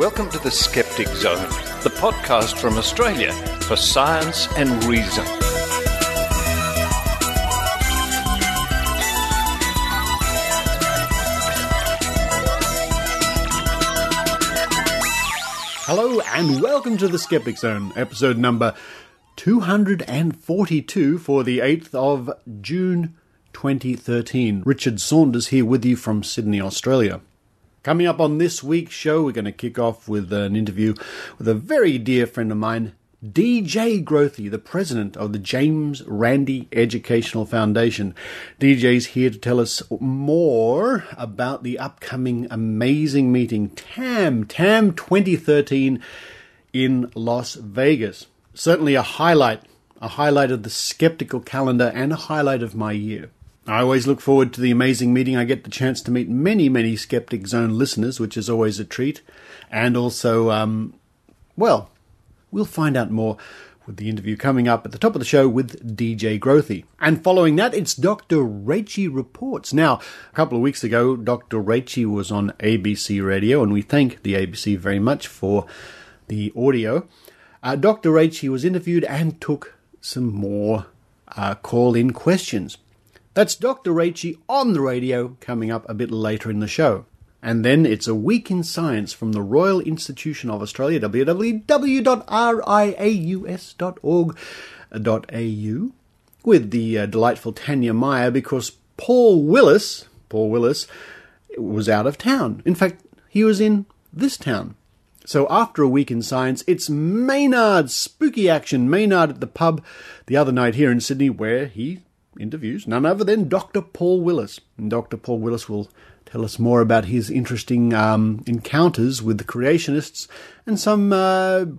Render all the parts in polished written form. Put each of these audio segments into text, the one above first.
welcome to the Skeptic Zone, the podcast from Australia for science and reason. Hello and welcome to the Skeptic Zone, episode number 242 for the 8th of June 2013. Richard Saunders here with you from Sydney, Australia. Coming up on this week's show, we're going to kick off with an interview with a very dear friend of mine, DJ Grothe, the president of the James Randi Educational Foundation. DJ's here to tell us more about the upcoming amazing meeting, TAM 2013 in Las Vegas. Certainly a highlight of the skeptical calendar and a highlight of my year. I always look forward to the amazing meeting. I get the chance to meet many Skeptic Zone listeners, which is always a treat. And also, we'll find out more with the interview coming up at the top of the show with DJ Grothe. And following that, it's Dr Rachie Reports. Now, a couple of weeks ago, Dr Rachie was on ABC Radio, and we thank the ABC very much for the audio. Dr Rachie was interviewed and took some more call-in questions. That's Dr Rachie on the radio coming up a bit later in the show. And then it's a week in science from the Royal Institution of Australia, www.riaus.org.au, with the delightful Tanya Meyer, because Paul Willis was out of town. In fact, he was in this town. So after a week in science, it's Maynard spooky action. Maynard at the pub the other night here in Sydney, where he interviews none other than Dr Paul Willis. And Dr Paul Willis will tell us more about his interesting encounters with the creationists and some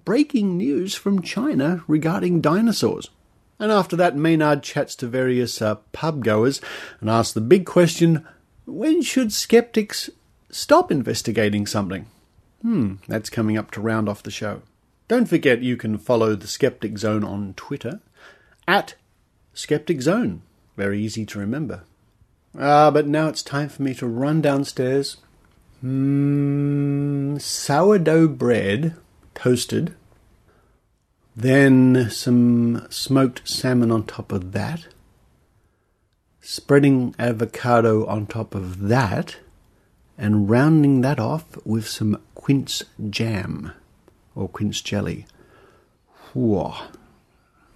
breaking news from China regarding dinosaurs. And after that, Maynard chats to various pub goers and asks the big question, when should skeptics stop investigating something? That's coming up to round off the show. Don't forget you can follow the Skeptic Zone on Twitter at Skeptic Zone. Very easy to remember. But now it's time for me to run downstairs. Sourdough bread, toasted. Then some smoked salmon on top of that. Spreading avocado on top of that. And rounding that off with some quince jam. Or quince jelly. Whoa.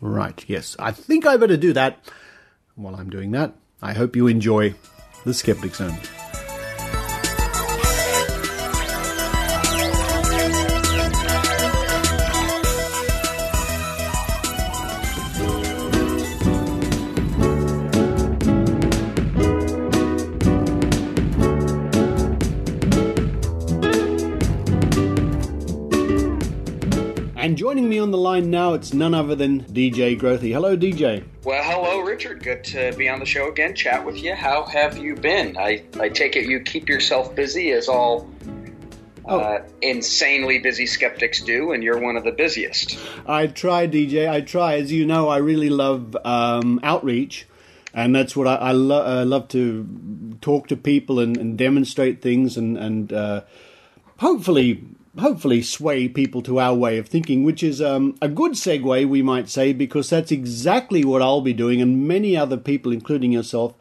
Right, yes. I think I better do that. While I'm doing that, I hope you enjoy the Skeptic Zone. And joining me on the line now, it's none other than DJ Grothe. Hello, DJ. Well, hello, Richard. Good to be on the show again, chat with you. How have you been? I take it you keep yourself busy, as all insanely busy skeptics do, and you're one of the busiest. I try, DJ. I try. As you know, I really love outreach, and that's what I love to talk to people and demonstrate things and hopefully sway people to our way of thinking, which is a good segue, we might say, because that's exactly what I'll be doing, and many other people, including yourself,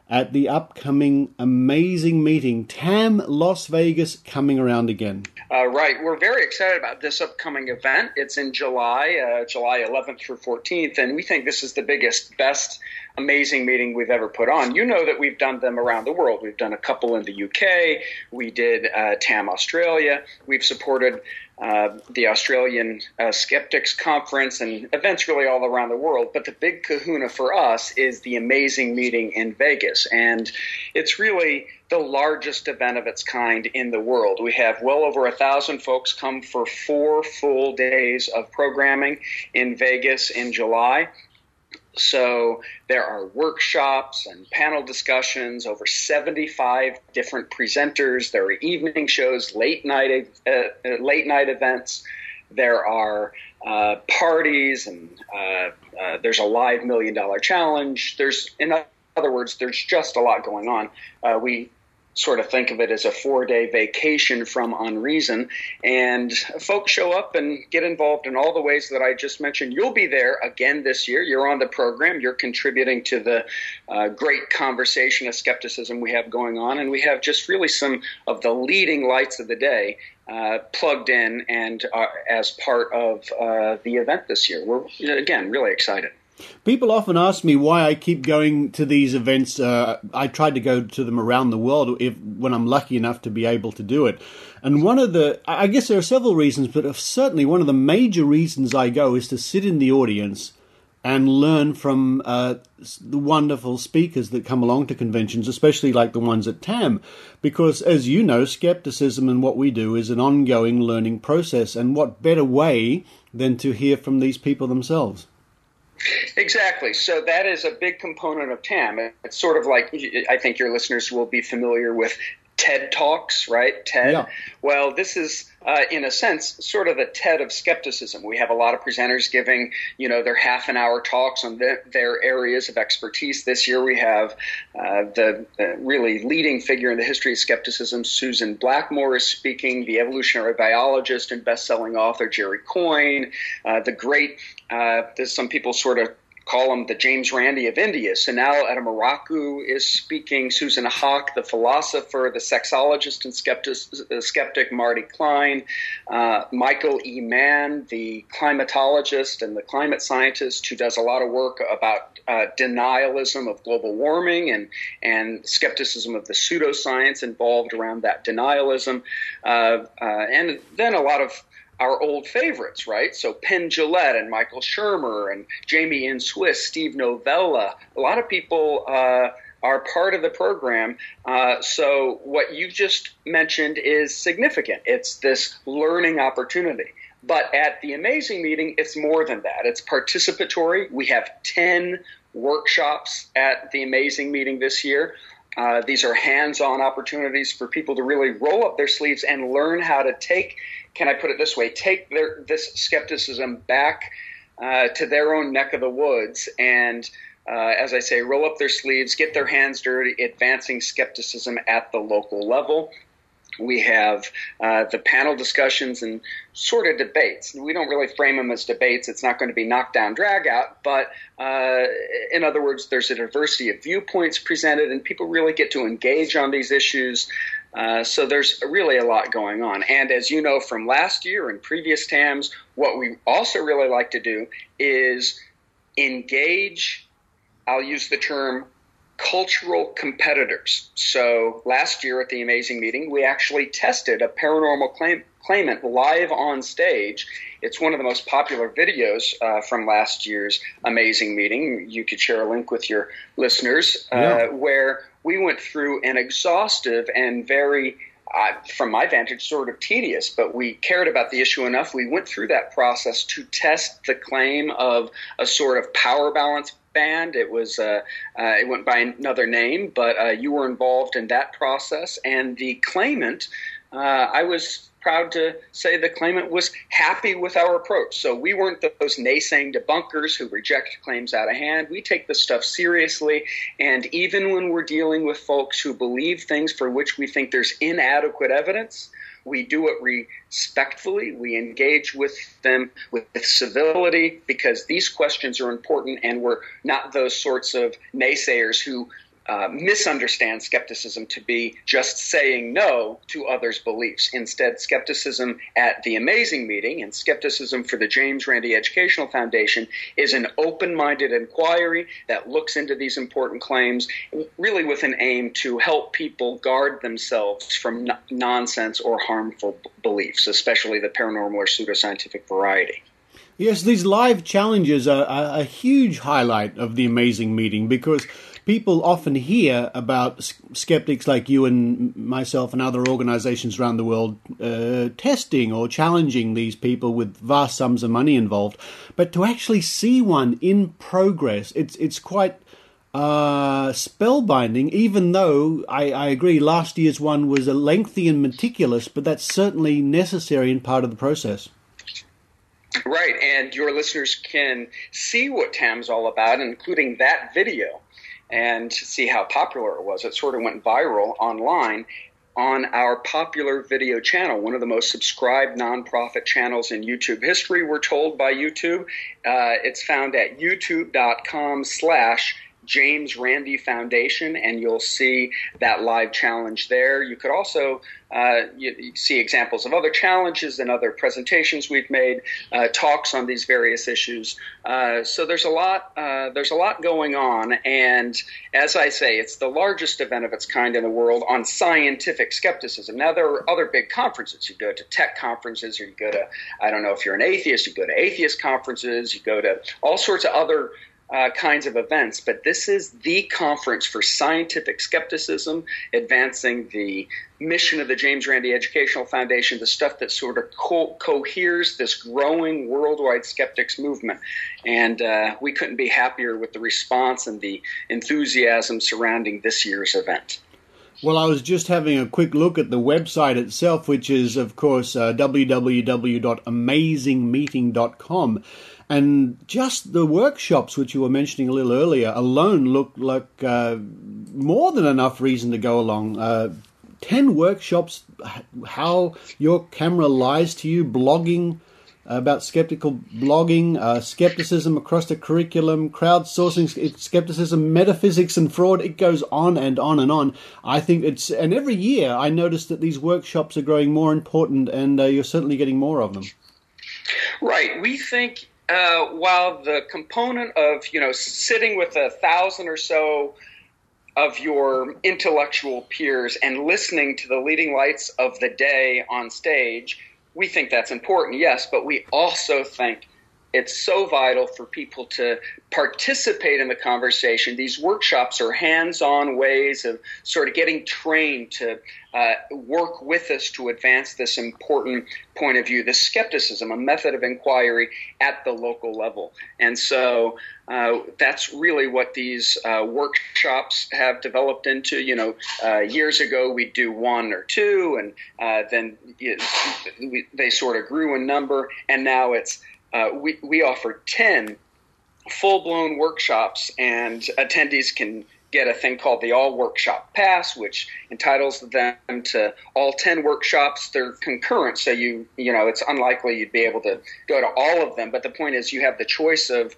at the upcoming amazing meeting, TAM Las Vegas, coming around again. Right. We're very excited about this upcoming event. It's in July, July 11th through 14th, and we think this is the biggest, best, amazing meeting we've ever put on. You know that we've done them around the world. We've done a couple in the UK. We did TAM Australia. We've supported the Australian Skeptics Conference and events really all around the world. But the big kahuna for us is the amazing meeting in Vegas. And it's really the largest event of its kind in the world. We have well over 1,000 folks come for 4 full days of programming in Vegas in July. So there are workshops and panel discussions, over 75 different presenters. There are evening shows, late night events. There are parties, and there's a live $1 million challenge. In other words, there's just a lot going on. We sort of think of it as a 4-day vacation from unreason. And folks show up and get involved in all the ways that I just mentioned. You'll be there again this year. You're on the program. You're contributing to the great conversation of skepticism we have going on. And we have just really some of the leading lights of the day plugged in and as part of the event this year. We're, again, really excited. People often ask me why I keep going to these events. I try to go to them around the world when I'm lucky enough to be able to do it. And I guess there are several reasons, but certainly one of the major reasons I go is to sit in the audience and learn from the wonderful speakers that come along to conventions, especially like the ones at TAM. Because, as you know, skepticism and what we do is an ongoing learning process. And what better way than to hear from these people themselves? Exactly. So that is a big component of TAM. It's sort of like, I think your listeners will be familiar with TED Talks, right? TED. Yeah. Well, this is, in a sense, sort of the TED of skepticism. We have a lot of presenters giving, their half-an-hour talks on their areas of expertise. This year we have the really leading figure in the history of skepticism, Susan Blackmore, is speaking, the evolutionary biologist and best-selling author Jerry Coyne, the great, some people sort of call him the James Randi of India. Sunal Adamaraku is speaking. Susan Haack, the philosopher, the sexologist and skeptic Marty Klein, Michael E. Mann, the climatologist and the climate scientist who does a lot of work about denialism of global warming and skepticism of the pseudoscience involved around that denialism. And then a lot of our old favorites, right? So Penn Jillette and Michael Shermer and Jamie Ian Swiss, Steve Novella. A lot of people are part of the program. So what you just mentioned is significant. It's this learning opportunity. But at the Amazing Meeting, it's more than that. It's participatory. We have 10 workshops at the Amazing Meeting this year. These are hands-on opportunities for people to really roll up their sleeves and learn how to take this skepticism back to their own neck of the woods and, as I say, roll up their sleeves, get their hands dirty, advancing skepticism at the local level. We have the panel discussions and sort of debates. We don't really frame them as debates. It's not going to be knockdown, drag out. But in other words, there's a diversity of viewpoints presented, and people really get to engage on these issues. So there's really a lot going on. And as you know from last year and previous TAMs, what we also really like to do is engage, I'll use the term, cultural competitors. So last year at the Amazing Meeting, we actually tested a paranormal claimant live on stage. It's one of the most popular videos from last year's Amazing Meeting. You could share a link with your listeners, where we went through an exhaustive and very, from my vantage, sort of tedious, but we cared about the issue enough. We went through that process to test the claim of a sort of power balance band. It was it went by another name, but you were involved in that process. And the claimant, I was proud to say the claimant was happy with our approach. So we weren't those naysaying debunkers who reject claims out of hand. We take this stuff seriously. And even when we're dealing with folks who believe things for which we think there's inadequate evidence, we do it respectfully. We engage with them with civility because these questions are important, and we're not those sorts of naysayers who misunderstand skepticism to be just saying no to others' beliefs. Instead, skepticism at the Amazing Meeting and skepticism for the James Randi Educational Foundation is an open-minded inquiry that looks into these important claims, really with an aim to help people guard themselves from nonsense or harmful beliefs, especially the paranormal or pseudoscientific variety. Yes, these live challenges are a huge highlight of the Amazing Meeting because people often hear about skeptics like you and myself and other organizations around the world testing or challenging these people with vast sums of money involved. But to actually see one in progress, it's quite spellbinding, even though I agree last year's one was a lengthy and meticulous, but that's certainly necessary and part of the process. Right, and your listeners can see what TAM's all about, including that video. and see how popular it was. It sort of went viral online on our popular video channel, one of the most subscribed nonprofit channels in YouTube history, we're told by YouTube. It's found at youtube.com/James Randi Foundation, and you'll see that live challenge there. You could also you see examples of other challenges and other presentations we've made, talks on these various issues. So there's a lot going on, and as I say, it's the largest event of its kind in the world on scientific skepticism. Now, there are other big conferences. You go to tech conferences, or you go to, I don't know if you're an atheist, you go to atheist conferences, you go to all sorts of other kinds of events, but this is the conference for scientific skepticism, advancing the mission of the James Randi Educational Foundation, the stuff that sort of coheres this growing worldwide skeptics movement. And we couldn't be happier with the response and the enthusiasm surrounding this year's event. Well, I was just having a quick look at the website itself, which is, of course, www.amazingmeeting.com. And just the workshops, which you were mentioning a little earlier, alone look like more than enough reason to go along. 10 workshops, how your camera lies to you, blogging, about skeptical blogging, skepticism across the curriculum, crowdsourcing skepticism, metaphysics and fraud. It goes on and on and on. I think and every year I notice that these workshops are growing more important, and you're certainly getting more of them. Right. We think while the component of, sitting with 1,000 or so of your intellectual peers and listening to the leading lights of the day on stage, we think that's important, yes, but we also think it's so vital for people to participate in the conversation. These workshops are hands-on ways of sort of getting trained to work with us to advance this important point of view, the skepticism, a method of inquiry at the local level. And so that's really what these workshops have developed into. Years ago we'd do one or two, and then they sort of grew in number, and now it's we offer 10 full-blown workshops, and attendees can get a thing called the All Workshop Pass, which entitles them to all 10 workshops. They're concurrent, so it's unlikely you'd be able to go to all of them. But the point is, you have the choice of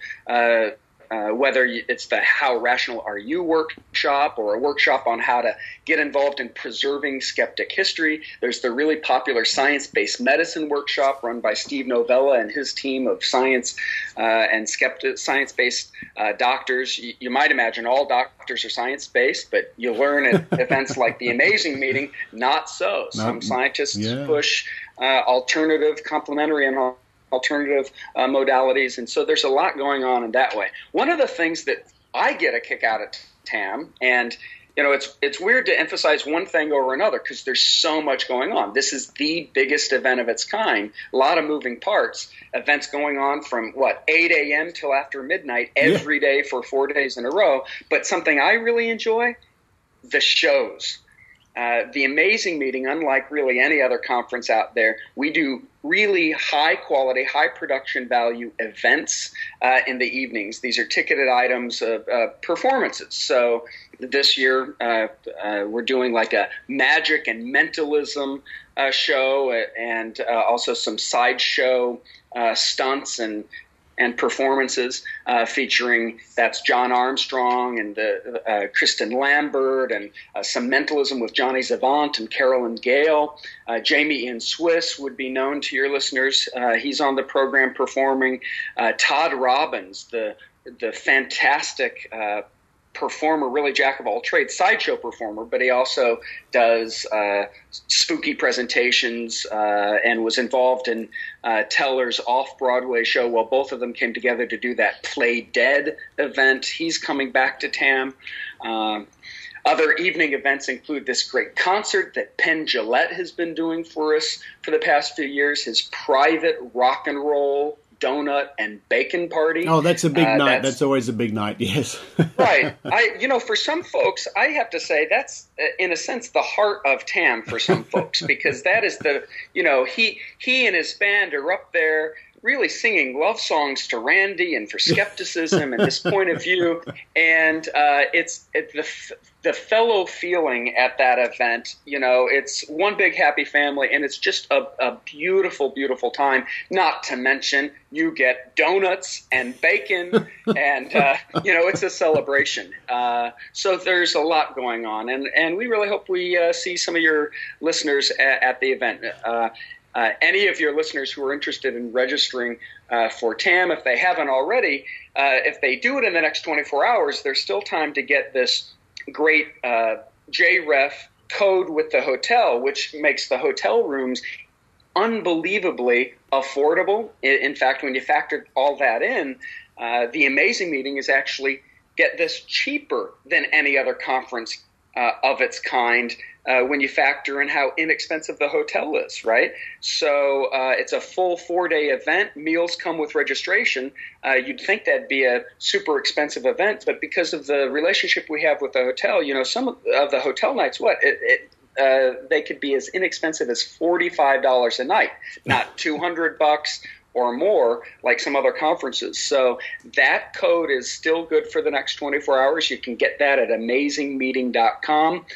whether it's the How Rational Are You workshop, or a workshop on how to get involved in preserving skeptic history. There's the really popular science-based medicine workshop run by Steve Novella and his team of science and science-based doctors. You might imagine all doctors are science-based, but you learn at events like the Amazing Meeting, not so. Some scientists push alternative, complementary, and alternative modalities, and so there's a lot going on in that way. One of the things that I get a kick out of TAM, and it's weird to emphasize one thing over another because there's so much going on. This is the biggest event of its kind. A lot of moving parts. Events going on from 8 a.m. till after midnight every day for 4 days in a row. But something I really enjoy, the shows. The Amazing Meeting, unlike really any other conference out there, we do really high quality, high production value events in the evenings. These are ticketed items of performances. So this year we're doing like a magic and mentalism show, and also some sideshow stunts and performances featuring that's John Armstrong and Kristen Lambert, and some mentalism with Johnny Zavant and Carolyn Gale. Jamie Ian Swiss would be known to your listeners. He's on the program performing. Todd Robbins, the fantastic performer, really jack of all trades, sideshow performer, but he also does spooky presentations and was involved in Teller's off-Broadway show. Well, both of them came together to do that Play Dead event. He's coming back to TAM. Other evening events include this great concert that Penn Jillette has been doing for us for the past few years, his private rock and roll donut and bacon party. Oh, that's a big night. That's always a big night, yes. Right. For some folks, I have to say that's, in a sense, the heart of TAM for some folks, because that is he and his band are up there really singing love songs to Randi and for skepticism and this point of view. And it's the fellow feeling at that event. It's one big happy family, and it's just a beautiful, beautiful time. Not to mention you get donuts and bacon, and it's a celebration. So there's a lot going on, and we really hope we see some of your listeners at the event. Any of your listeners who are interested in registering for TAM, if they haven't already, if they do it in the next 24 hours, there's still time to get this great JREF code with the hotel, which makes the hotel rooms unbelievably affordable. In fact, when you factor all that in, the amazing meeting is actually get this cheaper than any other conference of its kind when you factor in how inexpensive the hotel is, right? So it's a full 4-day event. Meals come with registration. You'd think that'd be a super expensive event, but because of the relationship we have with the hotel, some of the hotel nights, they could be as inexpensive as $45 a night, not $200 or more like some other conferences. So that code is still good for the next 24 hours. You can get that at amazingmeeting.com.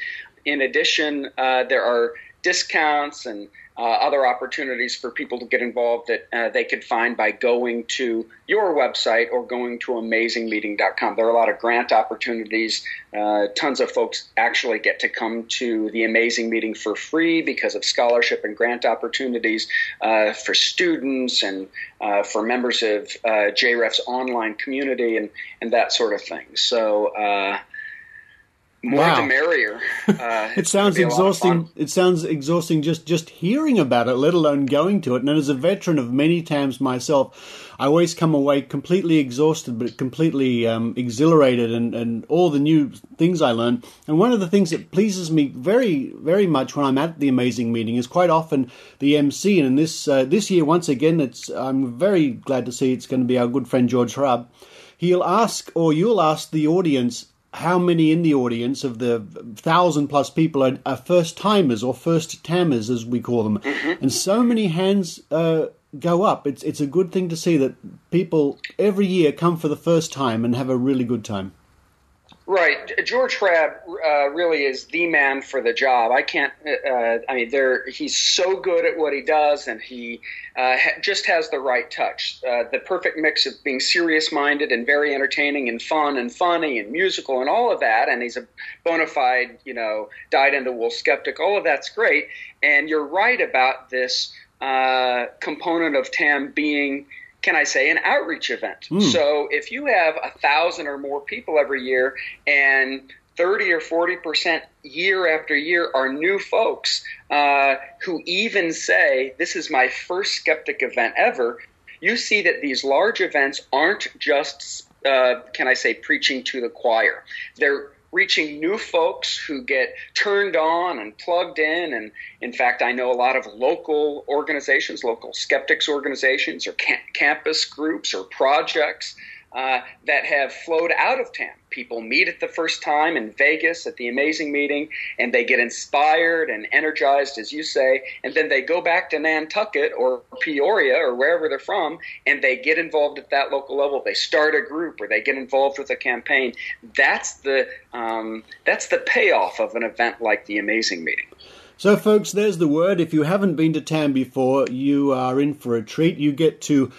In addition, there are discounts and other opportunities for people to get involved that they could find by going to your website or going to amazingmeeting.com. There are a lot of grant opportunities. Tons of folks actually get to come to the Amazing Meeting for free because of scholarship and grant opportunities for students and for members of JREF's online community and that sort of thing. So more the merrier. It sounds exhausting. It sounds exhausting just hearing about it, let alone going to it. And as a veteran of many TAMs myself, I always come away completely exhausted, but completely exhilarated, and all the new things I learn. And one of the things that pleases me very, very much when I'm at the Amazing Meeting is quite often the MC. And this year, once again, I'm very glad to see it's going to be our good friend George Hrab. You'll ask the audience how many in the audience of the 1,000+ people are first-timers or first-tammers, as we call them. Mm-hmm. And so many hands go up. It's a good thing to see that people every year come for the first time and have a really good time. Right. George Hrab really is the man for the job. He's so good at what he does, and he just has the right touch. The perfect mix of being serious-minded and very entertaining and fun and funny and musical and all of that. And he's a bona fide, dyed-in-the-wool skeptic. All of that's great. And you're right about this component of TAM being, can I say, an outreach event. So if you have 1,000 or more people every year and 30 or 40% year after year are new folks who even say, this is my first skeptic event ever, you see that these large events aren't just, preaching to the choir. They're reaching new folks who get turned on and plugged in. And in fact, I know a lot of local organizations, local skeptics organizations or campus groups or projects that have flowed out of TAM. People meet it the first time in Vegas at the Amazing Meeting, and they get inspired and energized, as you say, and then they go back to Nantucket or Peoria or wherever they're from, and they get involved at that local level. They start a group or they get involved with a campaign. That's the payoff of an event like the Amazing Meeting. So, folks, there's the word. If you haven't been to TAM before, you are in for a treat. You get to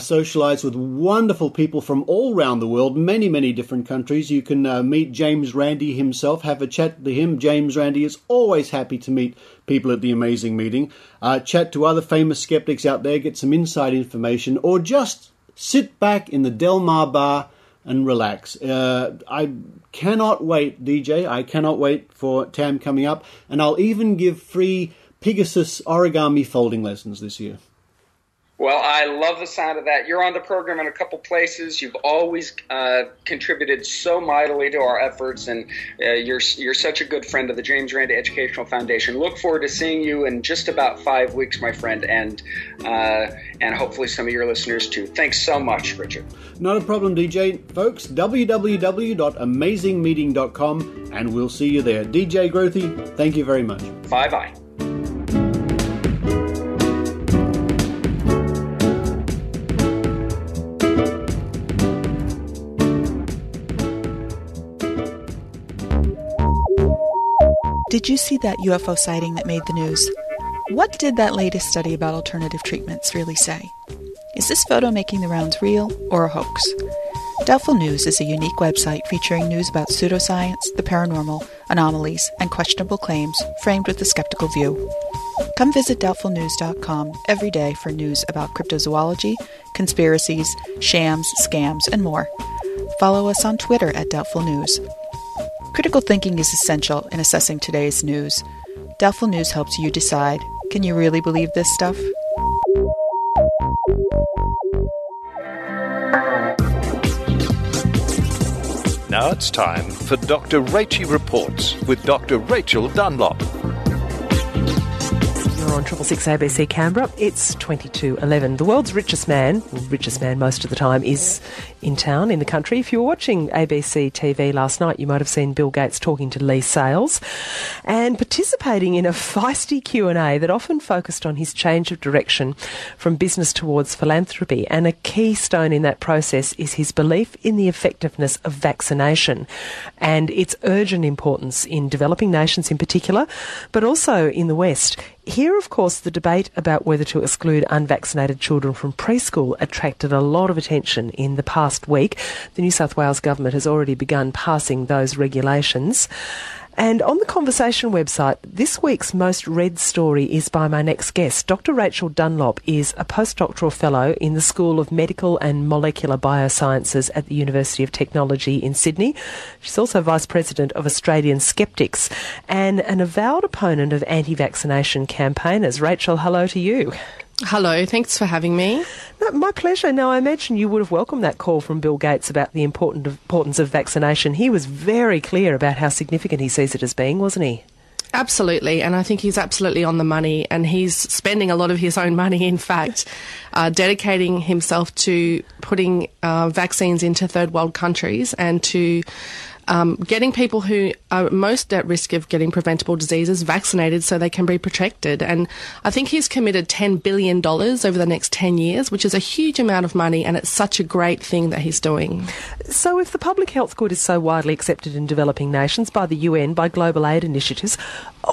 socialize with wonderful people from all around the world, many, many different countries. You can meet James Randi himself, have a chat to him. James Randi is always happy to meet people at the Amazing Meeting. Chat to other famous skeptics out there, get some inside information, or just sit back in the Del Mar bar and relax. I cannot wait, DJ. I cannot wait for TAM coming up. And I'll even give free Pegasus origami folding lessons this year. Well, I love the sound of that. You're on the program in a couple places. You've always contributed so mightily to our efforts, and you're such a good friend of the James Randi Educational Foundation. Look forward to seeing you in just about 5 weeks, my friend, and hopefully some of your listeners too. Thanks so much, Richard. Not a problem, DJ. Folks, www.amazingmeeting.com, and we'll see you there. DJ Grothe, thank you very much. Bye-bye. Did you see that UFO sighting that made the news? What did that latest study about alternative treatments really say? Is this photo making the rounds real or a hoax? Doubtful News is a unique website featuring news about pseudoscience, the paranormal, anomalies, and questionable claims framed with a skeptical view. Come visit doubtfulnews.com every day for news about cryptozoology, conspiracies, shams, scams, and more. Follow us on Twitter at Doubtful News. Critical thinking is essential in assessing today's news. Doubtful News helps you decide, can you really believe this stuff? Now it's time for Dr Rachie Reports with Dr Rachel Dunlop. You're on 666 ABC Canberra. It's 22:11. The world's richest man most of the time, is in town, in the country. If you were watching ABC TV last night, you might have seen Bill Gates talking to Lee Sales and participating in a feisty Q&A that often focused on his change of direction from business towards philanthropy. And a keystone in that process is his belief in the effectiveness of vaccination and its urgent importance in developing nations in particular, but also in the West. Here, of course, the debate about whether to exclude unvaccinated children from preschool attracted a lot of attention in the past week. The New South Wales government has already begun passing those regulations. And on the Conversation website, this week's most read story is by my next guest. Dr Rachel Dunlop is a postdoctoral fellow in the School of Medical and Molecular Biosciences at the University of Technology in Sydney. She's also Vice President of Australian Skeptics and an avowed opponent of anti-vaccination campaigners. Rachel, hello to you. Hello, thanks for having me. No, my pleasure. Now, I imagine you would have welcomed that call from Bill Gates about the importance of vaccination. He was very clear about how significant he sees it as being, wasn't he? Absolutely, and I think he's absolutely on the money, and he's spending a lot of his own money, in fact, dedicating himself to putting vaccines into third world countries and to getting people who are most at risk of getting preventable diseases vaccinated so they can be protected. And I think he's committed $10 billion over the next 10 years, which is a huge amount of money, and it's such a great thing that he's doing. So if the public health good is so widely accepted in developing nations by the UN, by global aid initiatives,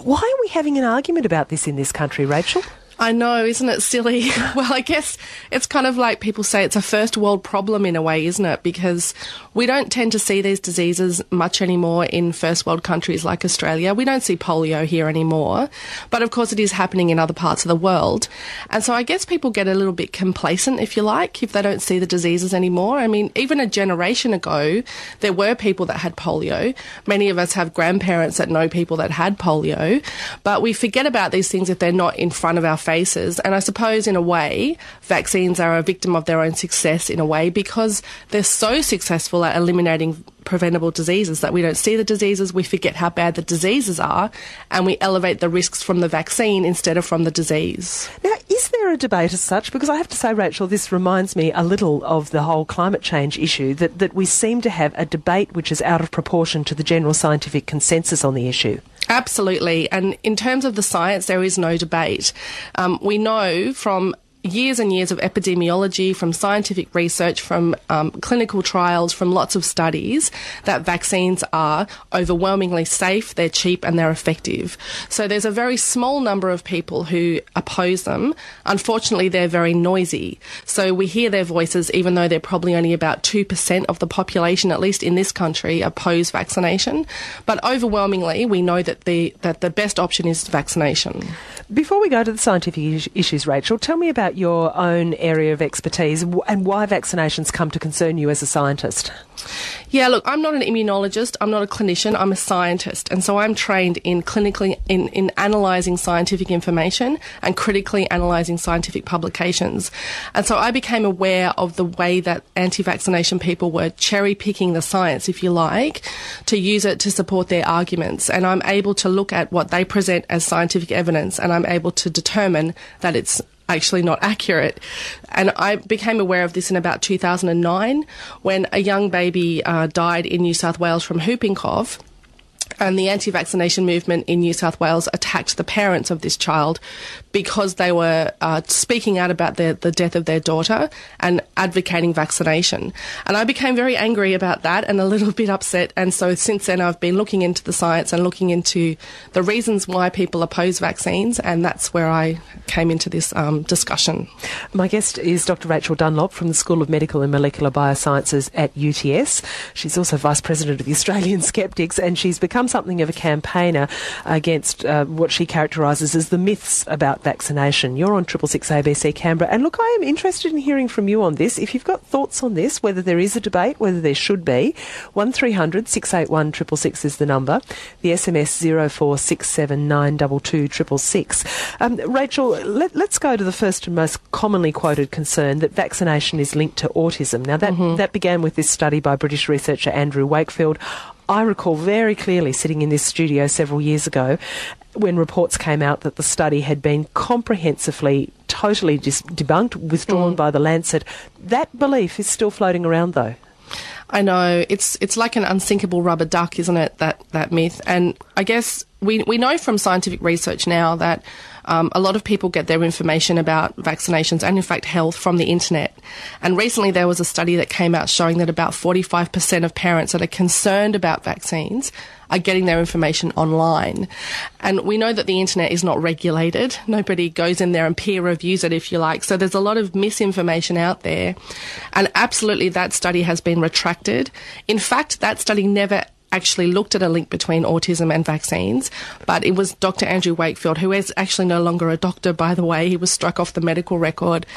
why are we having an argument about this in this country, Rachel? I know, isn't it silly? Well, I guess it's kind of like people say it's a first world problem in a way, isn't it? Because we don't tend to see these diseases much anymore in first world countries like Australia. We don't see polio here anymore. But of course it is happening in other parts of the world. And so I guess people get a little bit complacent, if you like, if they don't see the diseases anymore. I mean, even a generation ago, there were people that had polio. Many of us have grandparents that know people that had polio. But we forget about these things if they're not in front of our faces. And I suppose in a way, vaccines are a victim of their own success in a way because they're so successful at eliminating preventable diseases that we don't see the diseases, we forget how bad the diseases are, and we elevate the risks from the vaccine instead of from the disease. Now, is there a debate as such? Because I have to say, Rachel, this reminds me a little of the whole climate change issue, that we seem to have a debate which is out of proportion to the general scientific consensus on the issue. Absolutely. And in terms of the science, there is no debate. We know from years and years of epidemiology, from scientific research, from clinical trials, from lots of studies, that vaccines are overwhelmingly safe, they're cheap and they're effective. So there's a very small number of people who oppose them. Unfortunately, they're very noisy. So we hear their voices, even though they're probably only about 2% of the population, at least in this country, oppose vaccination. But overwhelmingly, we know that the best option is vaccination. Before we go to the scientific issues, Rachel, tell me about your own area of expertise and why vaccinations come to concern you as a scientist. Yeah, look, I'm not an immunologist, I'm not a clinician, I'm a scientist, and so I'm trained in clinically in analysing scientific information and critically analysing scientific publications. And so I became aware of the way that anti-vaccination people were cherry-picking the science, if you like, to use it to support their arguments. And I'm able to look at what they present as scientific evidence, and I'm able to determine that it's actually not accurate. And I became aware of this in about 2009 when a young baby died in New South Wales from whooping cough. And the anti-vaccination movement in New South Wales attacked the parents of this child because they were speaking out about the death of their daughter and advocating vaccination. And I became very angry about that and a little bit upset. And so since then I've been looking into the science and looking into the reasons why people oppose vaccines, and that's where I came into this discussion. My guest is Dr Rachel Dunlop from the School of Medical and Molecular Biosciences at UTS. She's also Vice President of the Australian Skeptics, and she's become something of a campaigner against what she characterises as the myths about vaccination. You're on 666 ABC Canberra, and look, I am interested in hearing from you on this. If you've got thoughts on this, whether there is a debate, whether there should be, 1300 681 666 is the number. The SMS 04679222 666. Rachel, let's go to the first and most commonly quoted concern, that vaccination is linked to autism. Now, that began with this study by British researcher Andrew Wakefield. I recall very clearly sitting in this studio several years ago when reports came out that the study had been comprehensively, totally debunked, withdrawn by the Lancet. That belief is still floating around, though. I know. It's like an unsinkable rubber duck, isn't it, that myth? And I guess we know from scientific research now that a lot of people get their information about vaccinations and, in fact, health from the internet. And recently there was a study that came out showing that about 45% of parents that are concerned about vaccines are getting their information online. And we know that the internet is not regulated. Nobody goes in there and peer reviews it, if you like. So there's a lot of misinformation out there. And absolutely that study has been retracted. In fact, that study never actually looked at a link between autism and vaccines, but it was Dr Andrew Wakefield, who is actually no longer a doctor, by the way. He was struck off the medical record.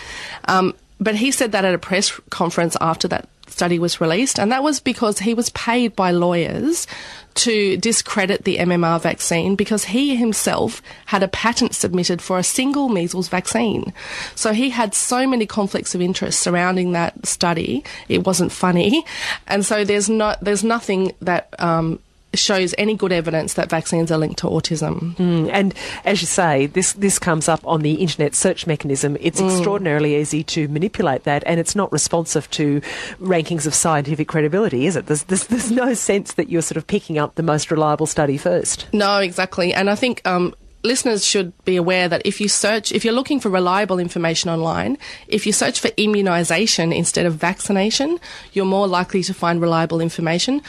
But he said that at a press conference after that study was released, and that was because he was paid by lawyers to discredit the MMR vaccine because he himself had a patent submitted for a single measles vaccine. So he had so many conflicts of interest surrounding that study, it wasn't funny. And so there's nothing that shows any good evidence that vaccines are linked to autism. And as you say, this comes up on the internet search mechanism. It's extraordinarily easy to manipulate that, and it's not responsive to rankings of scientific credibility, is it? There's no sense that you're sort of picking up the most reliable study first. No, exactly. And I think listeners should be aware that if you're looking for reliable information online, if you search for immunisation instead of vaccination, you're more likely to find reliable information.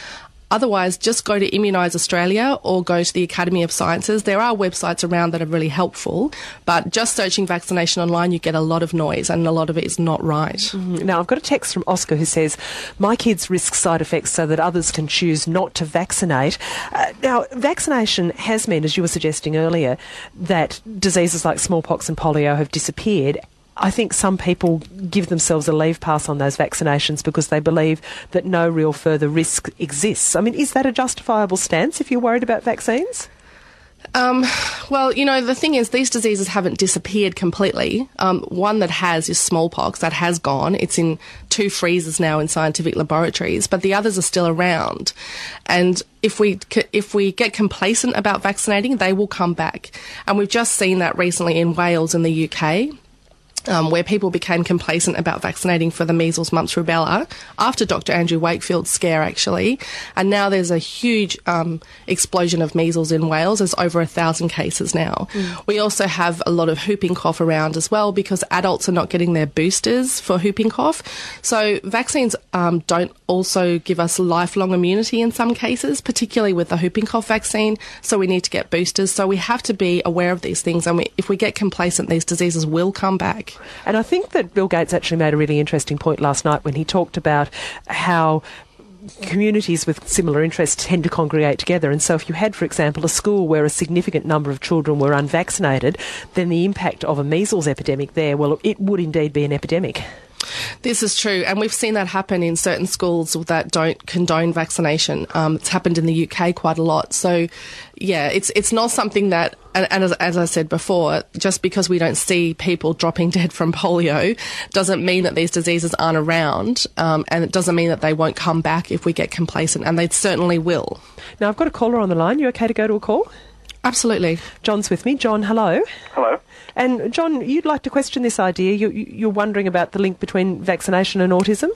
Otherwise, just go to Immunise Australia or go to the Academy of Sciences. There are websites around that are really helpful, but just searching vaccination online, you get a lot of noise, and a lot of it is not right. Now, I've got a text from Oscar who says, my kids risk side effects so that others can choose not to vaccinate. Now, vaccination has meant, as you were suggesting earlier, that diseases like smallpox and polio have disappeared. I think some people give themselves a leave pass on those vaccinations because they believe that no real further risk exists. I mean, is that a justifiable stance if you're worried about vaccines? Well, the thing is, these diseases haven't disappeared completely. One that has is smallpox. That has gone. It's in 2 freezers now in scientific laboratories, but the others are still around. And if we get complacent about vaccinating, they will come back. And we've just seen that recently in Wales in the UK. Where people became complacent about vaccinating for the measles, mumps, rubella after Dr Andrew Wakefield's scare, actually. And now there's a huge explosion of measles in Wales. There's over 1,000 cases now. We also have a lot of whooping cough around as well because adults are not getting their boosters for whooping cough. So vaccines don't also give us lifelong immunity in some cases, particularly with the whooping cough vaccine. So we need to get boosters. So we have to be aware of these things. And if we get complacent, these diseases will come back. And I think that Bill Gates actually made a really interesting point last night when he talked about how communities with similar interests tend to congregate together. And so if you had, for example, a school where a significant number of children were unvaccinated, then the impact of a measles epidemic there, well, it would indeed be an epidemic. This is true, and we've seen that happen in certain schools that don't condone vaccination. It's happened in the UK quite a lot. So, yeah, it's not something that, and as I said before, just because we don't see people dropping dead from polio doesn't mean that these diseases aren't around, and it doesn't mean that they won't come back if we get complacent, and they certainly will. Now, I've got a caller on the line. You okay to go to a call? Absolutely. John's with me. John, hello. Hello. And John, you'd like to question this idea. You're wondering about the link between vaccination and autism?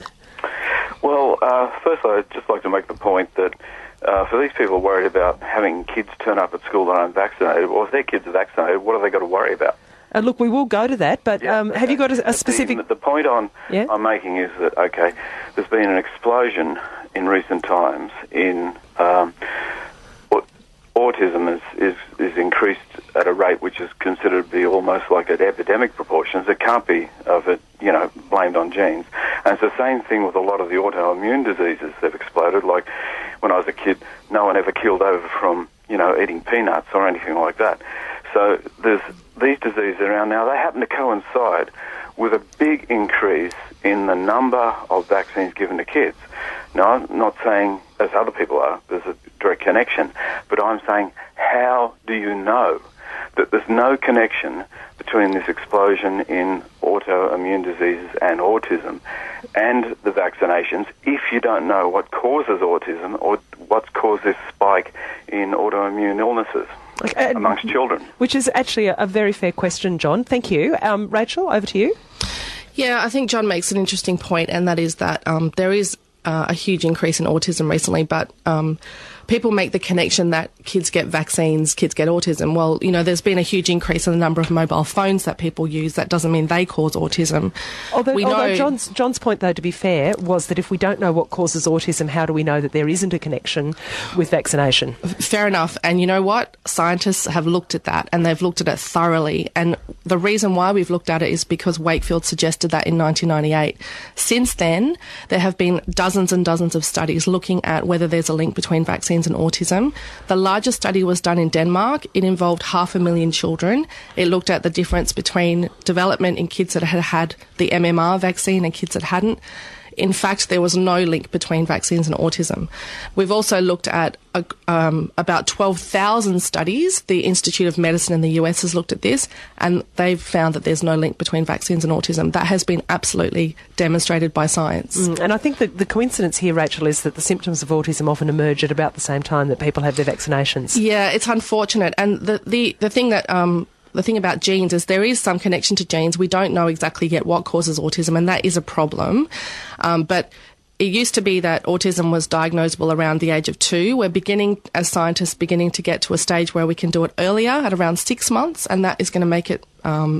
Well, first I'd just like to make the point that for these people worried about having kids turn up at school that aren't vaccinated, or if their kids are vaccinated, what have they got to worry about? Look, we will go to that, but have you got a specific... The point I'm making is that, okay, there's been an explosion in recent times in autism is increased at a rate which is considered to be almost like at epidemic proportions. It can't be blamed on genes. And it's the same thing with a lot of the autoimmune diseases. They've exploded. Like when I was a kid, no one ever killed over from, eating peanuts or anything like that. So there's these diseases around now. They happen to coincide with a big increase in the number of vaccines given to kids. Now, I'm not saying, as other people are, there's a direct connection, but I'm saying, how do you know that there's no connection between this explosion in autoimmune diseases and autism and the vaccinations if you don't know what causes autism or what's caused this spike in autoimmune illnesses amongst children? Which is actually a very fair question, John. Thank you. Rachel, over to you. Yeah, I think John makes an interesting point, and that is that there is a huge increase in autism recently, but people make the connection that kids get vaccines, kids get autism. Well, there's been a huge increase in the number of mobile phones that people use. That doesn't mean they cause autism. Although John's point, though, to be fair, was that if we don't know what causes autism, how do we know that there isn't a connection with vaccination? Fair enough. And you know what? Scientists have looked at that, and they've looked at it thoroughly. And the reason why we've looked at it is because Wakefield suggested that in 1998. Since then, there have been dozens and dozens of studies looking at whether there's a link between vaccines and autism. The largest study was done in Denmark. It involved 500,000 children. It looked at the difference between development in kids that had had the MMR vaccine and kids that hadn't. In fact, there was no link between vaccines and autism. We've also looked at about 12,000 studies. The Institute of Medicine in the US has looked at this, and they've found that there's no link between vaccines and autism. That has been absolutely demonstrated by science. And I think that the coincidence here, Rachel, is that the symptoms of autism often emerge at about the same time that people have their vaccinations. Yeah, it's unfortunate. And the thing that... the thing about genes is there is some connection to genes. We don't know exactly yet what causes autism, and that is a problem. But it used to be that autism was diagnosable around the age of 2. We're as scientists, beginning to get to a stage where we can do it earlier at around 6 months, and that is going to make it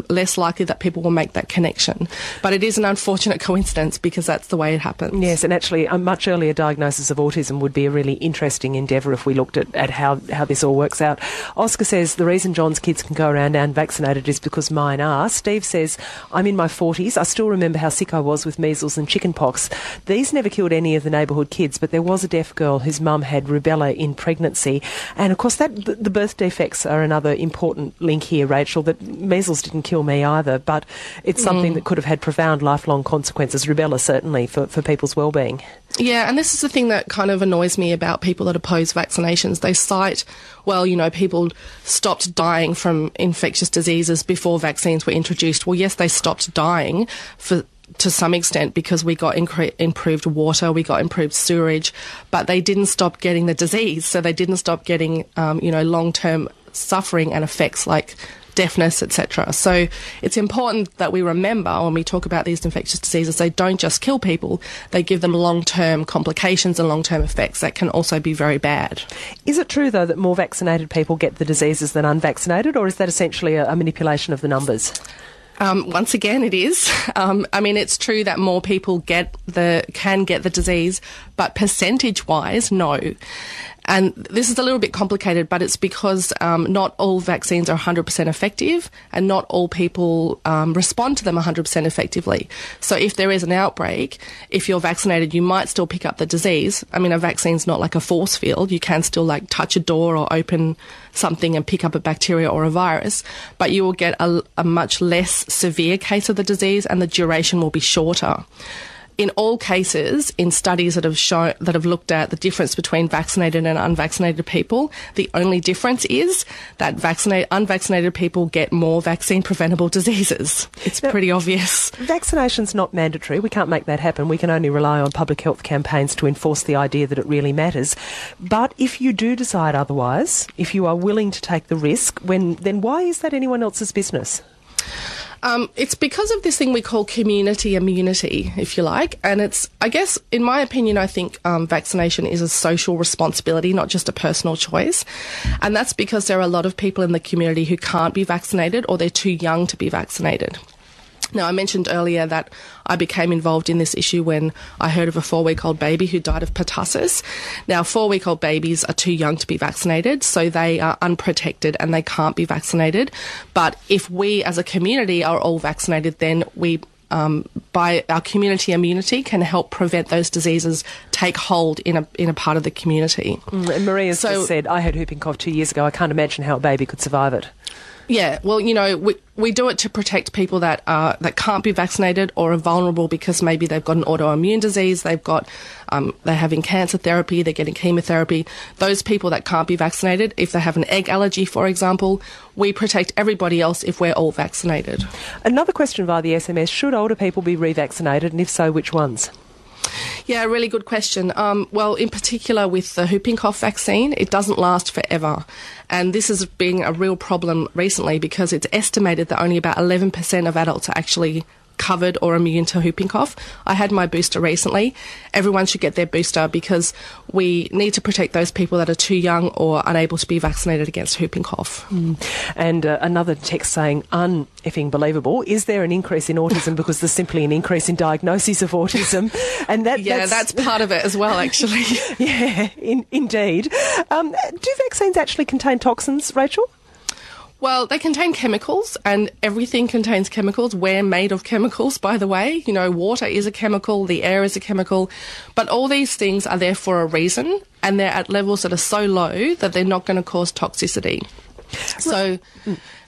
less likely that people will make that connection. But it is an unfortunate coincidence because that's the way it happens. Yes, and actually a much earlier diagnosis of autism would be a really interesting endeavour if we looked at how this all works out. Oscar says the reason John's kids can go around unvaccinated is because mine are. Steve says, I'm in my 40s. I still remember how sick I was with measles and chickenpox. These never killed any of the neighbourhood kids, but there was a deaf girl whose mum had rubella in pregnancy. And of course the birth defects are another important link here, Rachel, that measles didn't kill me either, but it's something that could have had profound lifelong consequences, rubella certainly, for people's well-being. Yeah, and this is the thing that kind of annoys me about people that oppose vaccinations. They cite, people stopped dying from infectious diseases before vaccines were introduced. Well, yes, they stopped dying to some extent because we got improved water, we got improved sewerage, but they didn't stop getting the disease, so they didn't stop getting, long-term suffering and effects like deafness, etc. So it's important that we remember when we talk about these infectious diseases, they don't just kill people, they give them long-term complications and long-term effects that can also be very bad. Is it true, though, that more vaccinated people get the diseases than unvaccinated, or is that essentially a manipulation of the numbers? Once again, it is. It's true that more people can get the disease, but percentage-wise, no. And this is a little bit complicated, but it's because not all vaccines are 100% effective and not all people respond to them 100% effectively. So if there is an outbreak, if you're vaccinated, you might still pick up the disease. A vaccine's not like a force field. You can still touch a door or open something and pick up a bacteria or a virus, but you will get a much less severe case of the disease and the duration will be shorter. In all cases, in studies that have looked at the difference between vaccinated and unvaccinated people, the only difference is that unvaccinated people get more vaccine-preventable diseases. It's pretty obvious. Vaccination's not mandatory. We can't make that happen. We can only rely on public health campaigns to enforce the idea that it really matters. But if you do decide otherwise, if you are willing to take the risk, then why is that anyone else's business? It's because of this thing we call community immunity, if you like. And it's, I guess, in my opinion, I think vaccination is a social responsibility, not just a personal choice. And that's because there are a lot of people in the community who can't be vaccinated or they're too young to be vaccinated. Now, I mentioned earlier that I became involved in this issue when I heard of a 4-week-old baby who died of pertussis. Now, 4-week-old babies are too young to be vaccinated, so they are unprotected and they can't be vaccinated. But if we as a community are all vaccinated, then we, by our community immunity, can help prevent those diseases take hold in a part of the community. And Maria's just said, I had whooping cough 2 years ago. I can't imagine how a baby could survive it. Yeah, well, we do it to protect people that can't be vaccinated or are vulnerable because maybe they've got an autoimmune disease, they're having cancer therapy, they're getting chemotherapy. Those people that can't be vaccinated, if they have an egg allergy, for example, we protect everybody else if we're all vaccinated. Another question via the SMS, should older people be revaccinated, and if so, which ones? Yeah, really good question. Well, in particular with the whooping cough vaccine, it doesn't last forever. And this is being a real problem recently because it's estimated that only about 11% of adults are actually covered or immune to whooping cough. I had my booster recently. Everyone should get their booster because we need to protect those people that are too young or unable to be vaccinated against whooping cough. And another text saying, un-effing believable, is there an increase in autism because there's simply an increase in diagnoses of autism? And that's part of it as well, actually. Yeah, indeed. Do vaccines actually contain toxins, Rachel? Well, they contain chemicals, and everything contains chemicals. We're made of chemicals, by the way. Water is a chemical, the air is a chemical, but all these things are there for a reason, and they're at levels that are so low that they're not going to cause toxicity. So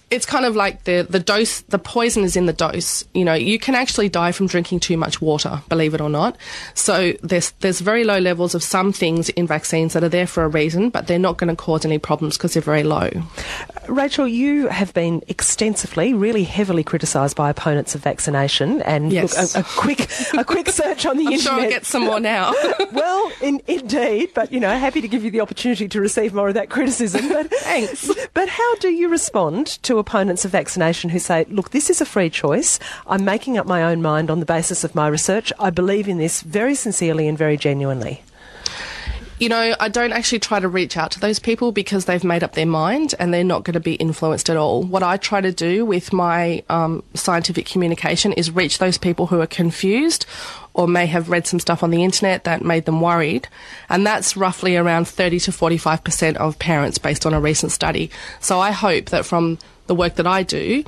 it's kind of like the dose, the poison is in the dose. You can actually die from drinking too much water, believe it or not. So there's very low levels of some things in vaccines that are there for a reason, but they're not going to cause any problems because they're very low. Rachel, you have been extensively, really heavily criticised by opponents of vaccination, and yes. Look, a quick search on the internet. I'm sure I'll get some more now. Well, indeed, but happy to give you the opportunity to receive more of that criticism. But thanks. But how do you respond to opponents of vaccination who say, look, this is a free choice. I'm making up my own mind on the basis of my research. I believe in this very sincerely and very genuinely. I don't actually try to reach out to those people because they've made up their mind and they're not going to be influenced at all. What I try to do with my scientific communication is reach those people who are confused or may have read some stuff on the internet that made them worried. And that's roughly around 30 to 45% of parents based on a recent study. So I hope that from the work that I do,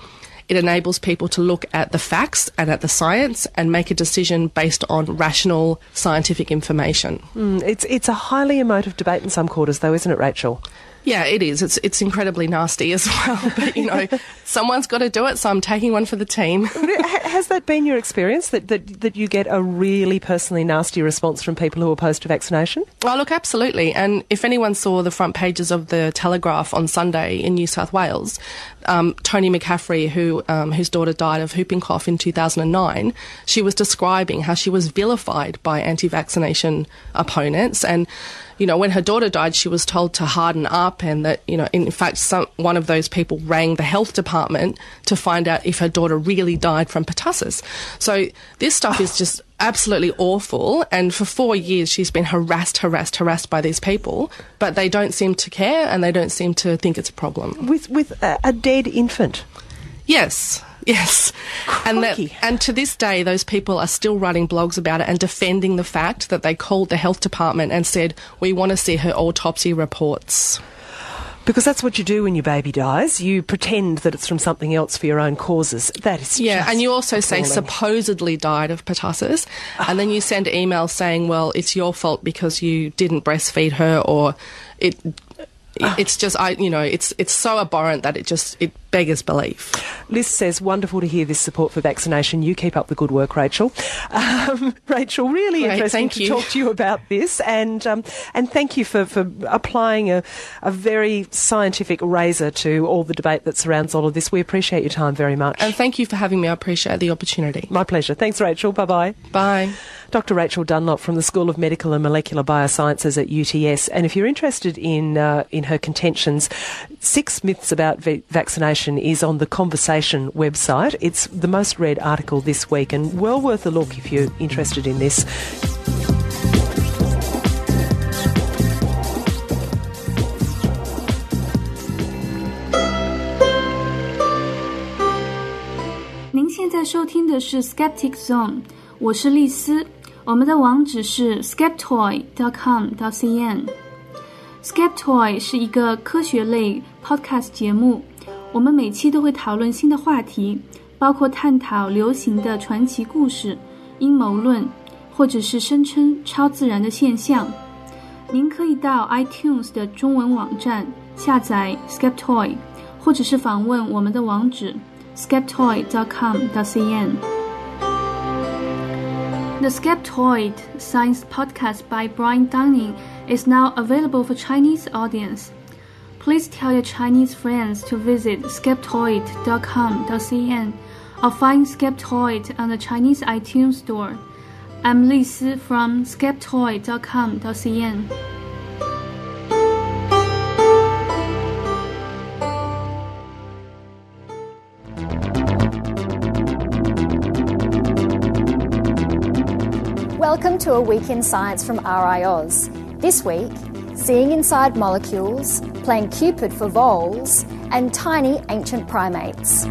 it enables people to look at the facts and at the science and make a decision based on rational scientific information. It's a highly emotive debate in some quarters, though, isn't it, Rachel? Yeah, it is. It's incredibly nasty as well. But, someone's got to do it, so I'm taking one for the team. Has that been your experience, that you get a really personally nasty response from people who are opposed to vaccination? Oh, look, absolutely. And if anyone saw the front pages of the Telegraph on Sunday in New South Wales, Tony McCaffrey, whose daughter died of whooping cough in 2009, she was describing how she was vilified by anti-vaccination opponents. And when her daughter died, she was told to harden up, and that, in fact, one of those people rang the health department to find out if her daughter really died from pertussis. So this stuff is just absolutely awful, and for 4 years she's been harassed by these people, but they don't seem to care and they don't seem to think it's a problem. With a dead infant? Yes. And to this day, those people are still writing blogs about it and defending the fact that they called the health department and said, we want to see her autopsy reports. Because that's what you do when your baby dies. You pretend that it's from something else for your own causes. That is and you also say supposedly died of pertussis, and then you send emails saying, well, it's your fault because you didn't breastfeed her, or it's just, it's so abhorrent that it beggars belief. Liz says, wonderful to hear this support for vaccination. You keep up the good work, Rachel. Rachel, really interesting to talk to you about this, and thank you for applying a very scientific razor to all the debate that surrounds all of this. We appreciate your time very much. And thank you for having me. I appreciate the opportunity. My pleasure. Thanks, Rachel. Bye-bye. Bye. Dr Rachel Dunlop from the School of Medical and Molecular Biosciences at UTS. And if you're interested in her contentions, 6 Myths About Vaccination is on the Conversation website. It's the most read article this week and well worth a look if you're interested in this.您现在收听的是 Skeptic Zone， 我是丽丝，我们的网址是 skeptoid.com.cn。Skeptoid 是一个科学类 podcast 节目，我们每期都会讨论新的话题，包括探讨流行的传奇故事、阴谋论，或者是声称超自然的现象。您可以到 iTunes 的中文网站下载 Skeptoid， 或者是访问我们的网址skeptoid.com.cn. The Skeptoid Science Podcast by Brian Dunning is now available for Chinese audience. Please tell your Chinese friends to visit skeptoid.com.cn or find Skeptoid on the Chinese iTunes Store. I'm Li Si from skeptoid.com.cn. Welcome to A Week in Science from RiAus. This week, seeing inside molecules, playing Cupid for voles, and tiny ancient primates.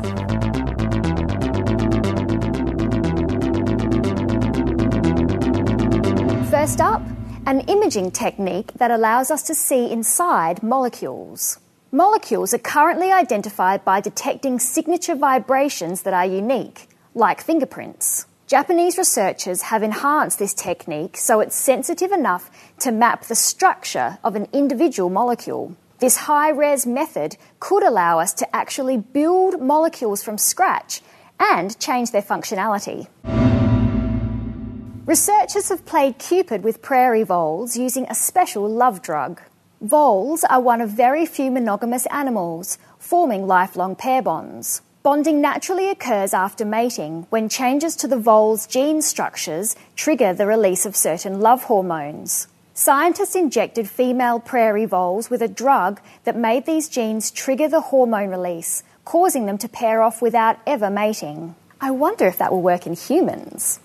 First up, an imaging technique that allows us to see inside molecules. Molecules are currently identified by detecting signature vibrations that are unique, like fingerprints. Japanese researchers have enhanced this technique so it's sensitive enough to map the structure of an individual molecule. This high-res method could allow us to actually build molecules from scratch and change their functionality. Researchers have played Cupid with prairie voles using a special love drug. Voles are one of very few monogamous animals, forming lifelong pair bonds. Bonding naturally occurs after mating when changes to the vole's gene structures trigger the release of certain love hormones. Scientists injected female prairie voles with a drug that made these genes trigger the hormone release, causing them to pair off without ever mating. I wonder if that will work in humans.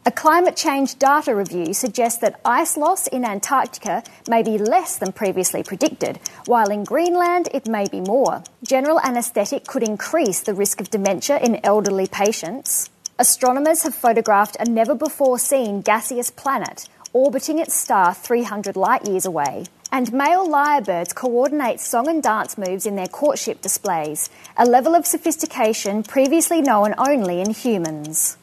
A climate change data review suggests that ice loss in Antarctica may be less than previously predicted, while in Greenland it may be more. General anaesthetic could increase the risk of dementia in elderly patients. Astronomers have photographed a never-before-seen gaseous planet orbiting its star 300 light-years away. And male lyrebirds coordinate song and dance moves in their courtship displays, a level of sophistication previously known only in humans.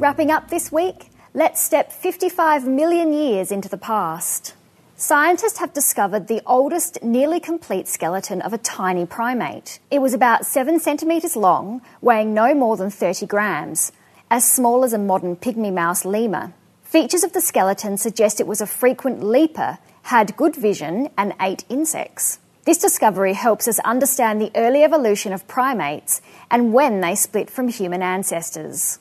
Wrapping up this week, let's step 55 million years into the past. Scientists have discovered the oldest nearly complete skeleton of a tiny primate. It was about 7 centimetres long, weighing no more than 30 grams, as small as a modern pygmy mouse lemur. Features of the skeleton suggest it was a frequent leaper, had good vision, and ate insects. This discovery helps us understand the early evolution of primates and when they split from human ancestors.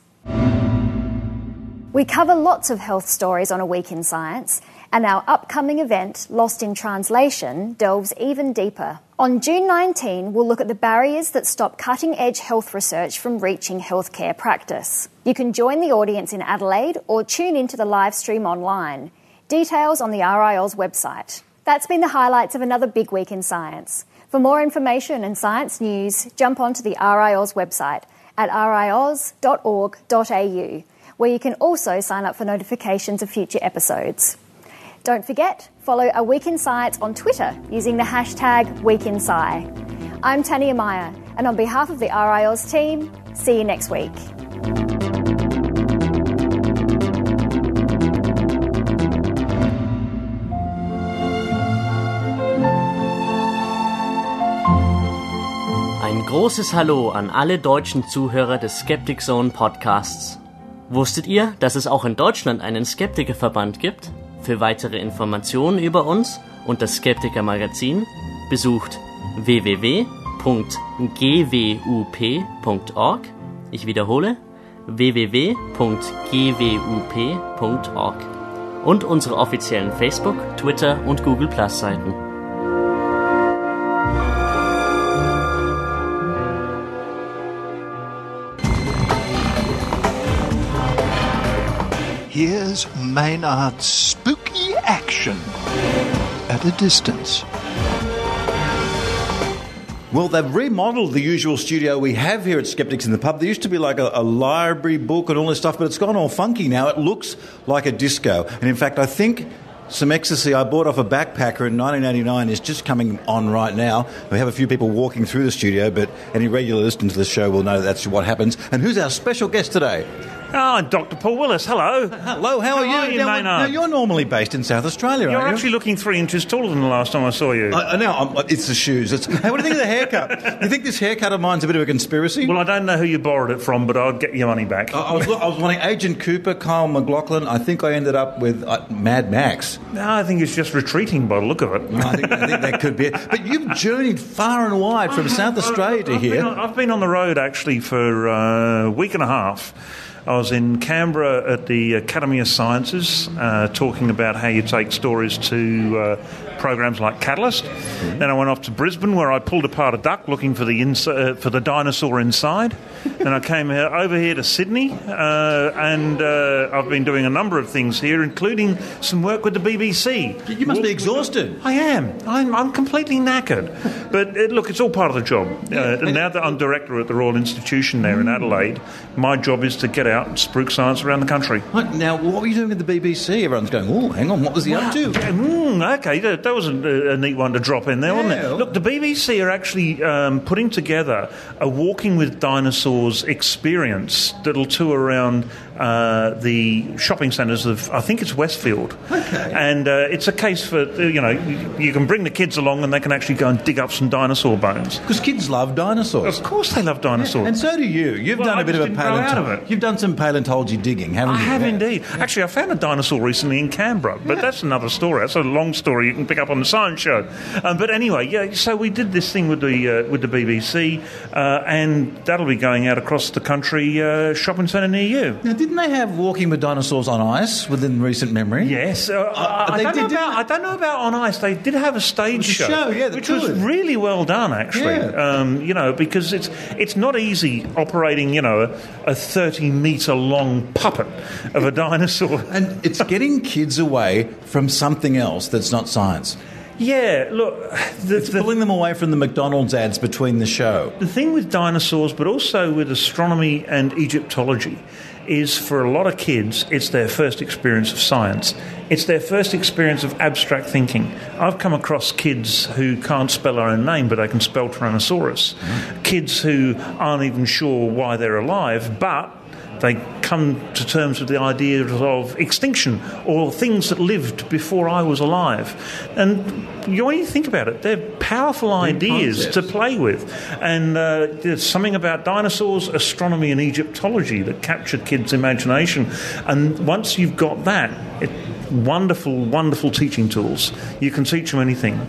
We cover lots of health stories on A Week in Science, and our upcoming event, Lost in Translation, delves even deeper. On June 19, we'll look at the barriers that stop cutting-edge health research from reaching healthcare practice. You can join the audience in Adelaide or tune into the live stream online. Details on the RiAus website. That's been the highlights of another big week in science. For more information and science news, jump onto the RiAus website at riaus.org.au, where you can also sign up for notifications of future episodes. Don't forget, follow A Week in Science on Twitter using the hashtag WeekInSci. I'm Tania Meyer, and on behalf of the RiAus team, see you next week. Ein großes Hallo an alle deutschen Zuhörer des Skeptic Zone Podcasts. Wusstet ihr, dass es auch in Deutschland einen Skeptikerverband gibt? Für weitere Informationen über uns und das Skeptiker Magazin besucht www.gwup.org. Ich wiederhole, www.gwup.org. und unsere offiziellen Facebook-, Twitter- und Google+-Seiten. Here's Maynard's spooky action at a distance. Well, they've remodeled the usual studio we have here at Skeptics in the Pub. There used to be like a library book and all this stuff, but it's gone all funky now. It looks like a disco. And in fact, I think some ecstasy I bought off a backpacker in 1989 is just coming on right now. We have a few people walking through the studio, but any regular listeners to the show will know that's what happens. And who's our special guest today? Oh, Dr Paul Willis, hello. Hello, how are you? Maynard? Now, you're normally based in South Australia, You're aren't you? actually looking 3 inches taller than the last time I saw you. I know, it's the shoes. Hey, what do you think of the haircut? You think this haircut of mine's a bit of a conspiracy? Well, I don't know who you borrowed it from, but I'll get your money back. I was wanting Agent Cooper, Kyle McLachlan. I think I ended up with Mad Max. No, I think it's just retreating by the look of it. I think that could be it. But you've journeyed far and wide from South Australia to here. I've been on the road, actually, for a week and a half. I was in Canberra at the Academy of Sciences talking about how you take stories to programs like Catalyst. Mm-hmm. Then I went off to Brisbane where I pulled apart a duck looking for the dinosaur inside. Then I came over here to Sydney and I've been doing a number of things here, including some work with the BBC. You must be exhausted. I am. I'm completely knackered. But look, it's all part of the job. Now that I'm director at the Royal Institution there in Adelaide, my job is to get out and spruik science around the country. Now, what were you doing at the BBC? Everyone's going, oh, hang on, what was he up to? Okay, that was a neat one to drop in there, wasn't it? Look, the BBC are actually putting together a Walking with Dinosaurs experience that'll tour around the shopping centres of, I think it's Westfield. Okay. And it's a case for, you can bring the kids along and they can actually go and dig up some dinosaur bones. Because kids love dinosaurs. Of course they love dinosaurs. Yeah, and so do you. You've done a bit of You've done some paleontology digging, haven't you? I have indeed. Actually, I found a dinosaur recently in Canberra, but that's another story. That's a long story you can pick up on the science show. But anyway, so we did this thing with the BBC, and that'll be going out across the country, shopping centre near you. Now, didn't they have Walking with Dinosaurs on ice within recent memory? Yes. I don't know about on ice. They did have a stage show, which was really well done, actually. Yeah. Because it's not easy operating, a 30-metre long puppet of a dinosaur. And it's getting kids away from something else that's not science. Yeah, look... It's pulling them away from the McDonald's ads between the show. The thing with dinosaurs, but also with astronomy and Egyptology, is for a lot of kids, it's their first experience of science. It's their first experience of abstract thinking. I've come across kids who can't spell their own name, but they can spell Tyrannosaurus. Kids who aren't even sure why they're alive, but they come to terms with the idea of extinction or things that lived before I was alive. And when you think about it, they're powerful ideas to play with. And there's something about dinosaurs, astronomy and Egyptology that captured kids' imagination. And once you've got that, wonderful, wonderful teaching tools. You can teach them anything.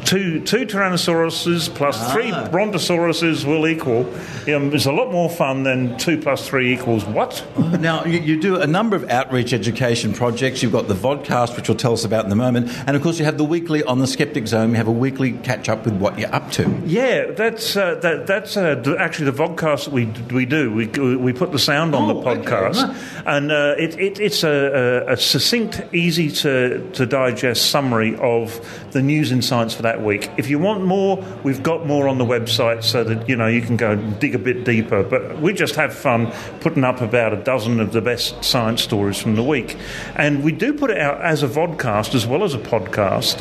Two Tyrannosauruses plus 3 Brontosauruses will equal. It's a lot more fun than 2 plus 3 equals what? Now, you do a number of outreach education projects. You've got the vodcast, which you'll tell us about in a moment. And, of course, you have the weekly on the Skeptic Zone. You have a weekly catch-up with what you're up to. Yeah, that's actually the vodcast that we do. We put the sound on the podcast. Okay. And it's a succinct, easy to digest summary of the news in science for that week. If you want more, we've got more on the website so that you can go and dig a bit deeper. But we just have fun putting up about a dozen of the best science stories from the week, and we do put it out as a vodcast as well as a podcast,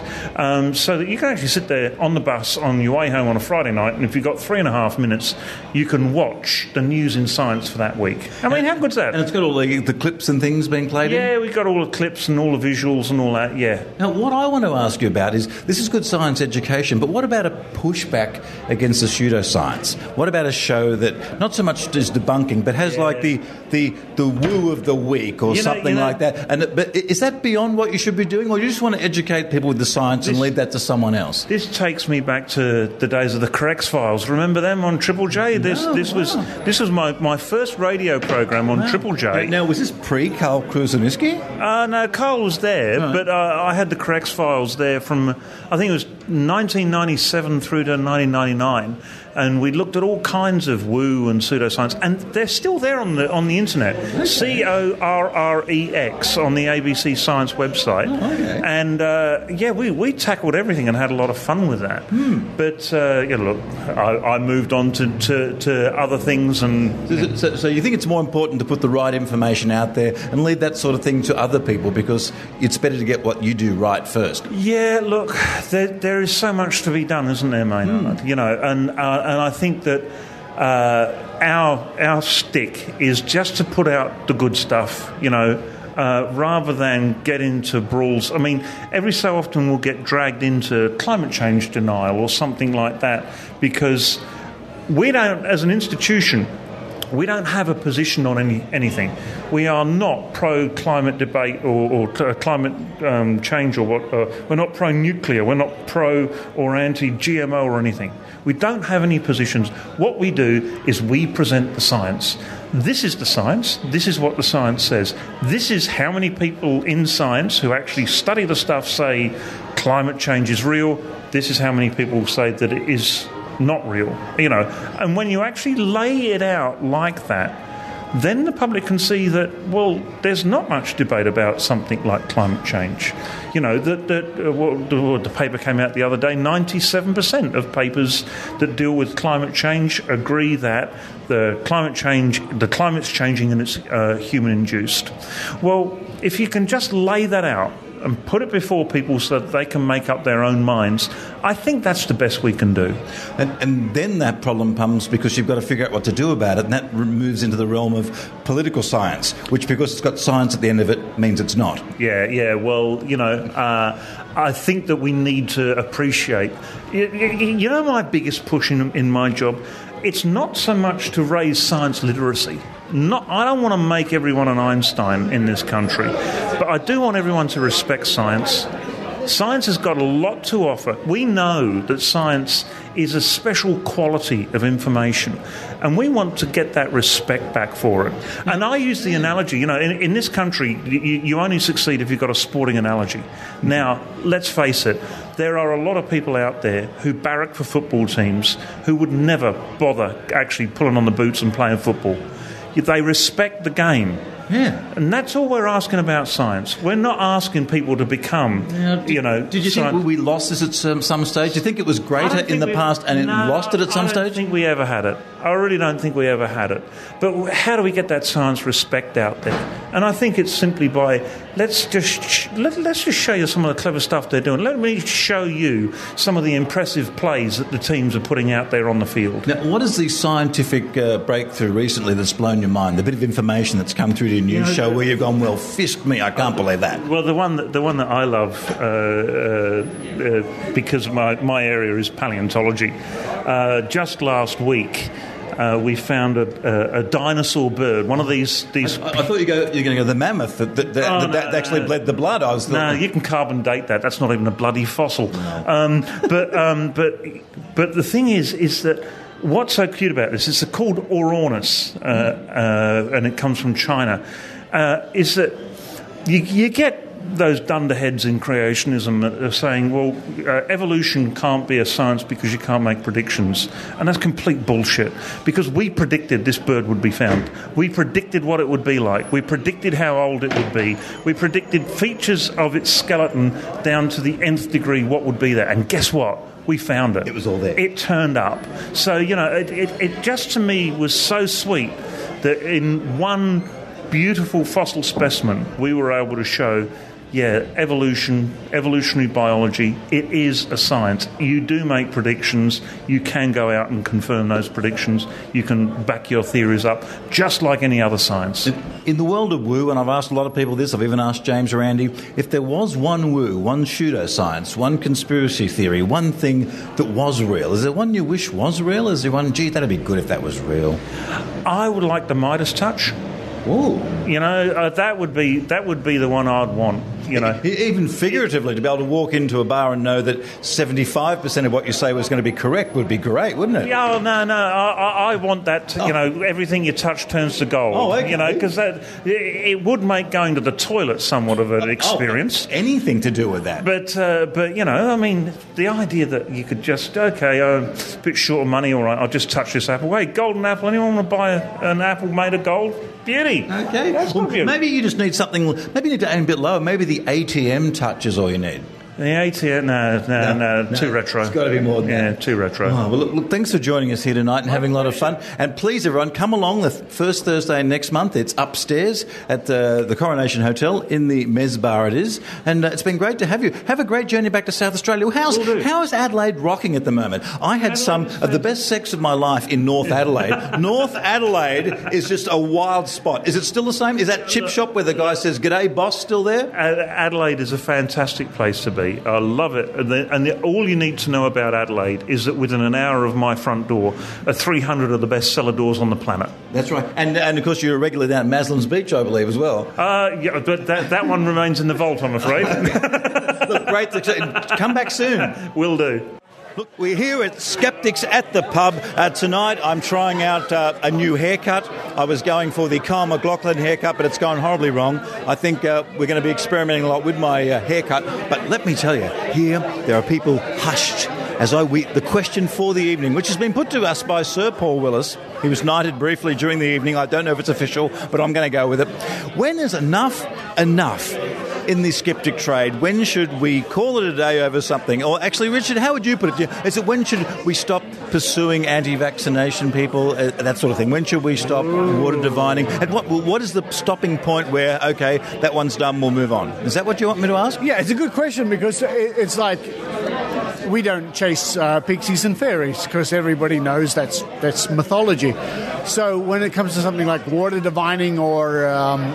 so that you can actually sit there on the bus on your way home on a Friday night, and if you've got 3.5 minutes, you can watch the news in science for that week. I mean, how good's that? And it's got all the clips and things being played in? Yeah, we've got all the clips and all the visuals and all that, yeah. Now, what I want to ask you about is, this is good science education, but what about a pushback against the pseudoscience? What about a show that not so much is debunking, but has like the be the woo of the week or something like that. But is that beyond what you should be doing, or you just want to educate people with the science and leave that to someone else? This takes me back to the days of the Corrects Files. Remember them on Triple J? This was my first radio program on Triple J. Now, was this pre-Carl Kruseniski? No, Carl was there, but I had the Corrects Files there from, I think it was 1997 through to 1999, and we looked at all kinds of woo and pseudoscience, and they're still there on the internet. CORREX on the ABC Science website. And we tackled everything and had a lot of fun with that. But look, I moved on to other things. And so you think it's more important to put the right information out there and leave that sort of thing to other people, because it's better to get what you do right first? Yeah, look, there is so much to be done, isn't there, Maynard? And I think that our stick is just to put out the good stuff, rather than get into brawls. I mean, every so often we'll get dragged into climate change denial or something like that, because we don't, as an institution, we don't have a position on anything. We are not pro-climate debate or climate change, or what. We're not pro-nuclear. We're not pro or anti-GMO or anything. We don't have any positions. What we do is we present the science. This is the science. This is what the science says. This is how many people in science who actually study the stuff say climate change is real. This is how many people say that it is not real, and when you actually lay it out like that, then the public can see that, well, there's not much debate about something like climate change. The paper came out the other day, 97% of papers that deal with climate change agree that the climate's changing and it's human-induced. Well, if you can just lay that out and put it before people so that they can make up their own minds, I think that's the best we can do. And then that problem comes because you've got to figure out what to do about it, and that moves into the realm of political science, which, because it's got science at the end of it, means it's not. Yeah, well, I think that we need to appreciate... my biggest push in my job, it's not so much to raise science literacy. I don't want to make everyone an Einstein in this country, but I do want everyone to respect science. Science has got a lot to offer. We know that science is a special quality of information, and we want to get that respect back for it. And I use the analogy, in this country, you only succeed if you've got a sporting analogy. Now, let's face it, there are a lot of people out there who barrack for football teams who would never bother actually pulling on the boots and playing football. They respect the game. Yeah. And that's all we're asking about science. We're not asking people to become, Did you think we lost this at some stage? Do you think it was greater in the past and it lost it at some stage? I don't think we ever had it. I really don't think we ever had it. But how do we get that science respect out there? And I think it's simply by, let's just show you some of the clever stuff they're doing. Let me show you some of the impressive plays that the teams are putting out there on the field. Now, what is the scientific breakthrough recently that's blown your mind? The bit of information that's come through to your news show where you've gone, well, fisk me, I can't believe that. Well, the one that I love, because my area is paleontology, just last week, we found a dinosaur bird. One of these. I thought you're going to go the mammoth that actually bled the blood. No, you can carbon date that. That's not even a bloody fossil. No. But the thing is that what's so cute about this is it's called Orornis, and it comes from China. Is that you get those dunderheads in creationism that are saying, well, evolution can't be a science because you can't make predictions. And that's complete bullshit, because we predicted this bird would be found. We predicted what it would be like. We predicted how old it would be. We predicted features of its skeleton down to the nth degree what would be there. And guess what? We found it. It was all there. It turned up. So, it just to me was so sweet that in one beautiful fossil specimen we were able to show, evolutionary biology, it is a science. You do make predictions. You can go out and confirm those predictions. You can back your theories up, just like any other science. In the world of woo, and I've asked a lot of people this, I've even asked James Randi, if there was one woo, one pseudoscience, one conspiracy theory, one thing that was real, is there one you wish was real? Is there one, gee, that'd be good if that was real? I would like the Midas touch. Ooh. You know, that would be the one I'd want. You know, even figuratively, to be able to walk into a bar and know that 75% of what you say was going to be correct would be great, wouldn't it? Yeah, no, I want that. You know, everything you touch turns to gold. Oh, okay. You know, because it would make going to the toilet somewhat of an experience. Anything to do with that. But you know, I mean, the idea that you could just a bit short of money, all right, I'll just touch this apple. Wait, golden apple. Anyone want to buy an apple made of gold? Beauty. Okay. Well, maybe you just need something. Maybe you need to aim a bit lower. Maybe the ATM touch is all you need. The ATM, no, too retro. It's got to be more than that. Yeah, too retro. Oh, well, look, thanks for joining us here tonight and having a lot of fun. And please, everyone, come along the first Thursday next month. It's upstairs at the Coronation Hotel in the Mez Bar it is. And it's been great to have you. Have a great journey back to South Australia. How is Adelaide rocking at the moment? I had some of the best sex of my life in North Adelaide. North Adelaide is just a wild spot. Is it still the same? Is that chip shop where the guy says, "G'day, boss," still there? Adelaide is a fantastic place to be. I love it. And all you need to know about Adelaide is that within an hour of my front door are 300 of the best cellar doors on the planet. That's right. And of course, you're regularly down at Maslin's Beach, I believe, as well. Yeah, but that one remains in the vault, I'm afraid. Look, great. Come back soon. Will do. Look, we're here at Skeptics at the pub. Tonight I'm trying out a new haircut. I was going for the Kyle McLaughlin haircut, but it's gone horribly wrong. I think we're going to be experimenting a lot with my haircut. But let me tell you, here there are people hushed as the question for the evening, which has been put to us by Sir Paul Willis. He was knighted briefly during the evening. I don't know if it's official, but I'm going to go with it. When is enough in the skeptic trade? When should we call it a day over something? Or actually, Richard, how would you put it? Is it when should we stop pursuing anti-vaccination people, that sort of thing? When should we stop water divining? And what is the stopping point where, okay, that one's done, we'll move on? Is that what you want me to ask? Yeah, it's a good question because it's like we don't chase pixies and fairies because everybody knows that's mythology. So when it comes to something like water divining or,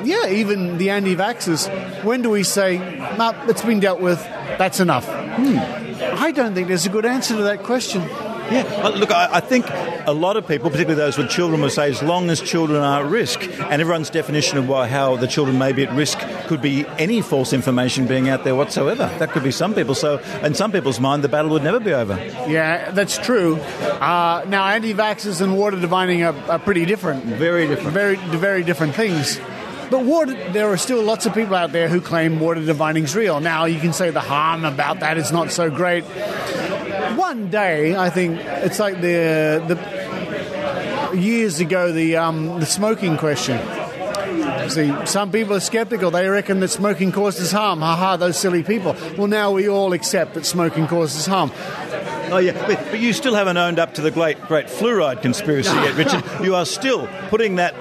even the anti-vaxxers, when do we say, no, it's been dealt with, that's enough? I don't think there's a good answer to that question. Yeah, look, I think a lot of people, particularly those with children, will say as long as children are at risk, and everyone's definition of how the children may be at risk could be any false information being out there whatsoever. That could be some people. So in some people's mind, the battle would never be over. Yeah, that's true. Now, anti-vaxxers and water divining are pretty different. Very different. Very different things. But there are still lots of people out there who claim water divining's real. Now, you can say the harm about that is not so great. One day, I think it's like the years ago the smoking question. See, some people are skeptical. They reckon that smoking causes harm. Ha ha, those silly people. Well, now we all accept that smoking causes harm. Oh, yeah, but you still haven't owned up to the great fluoride conspiracy yet, Richard. You are still putting that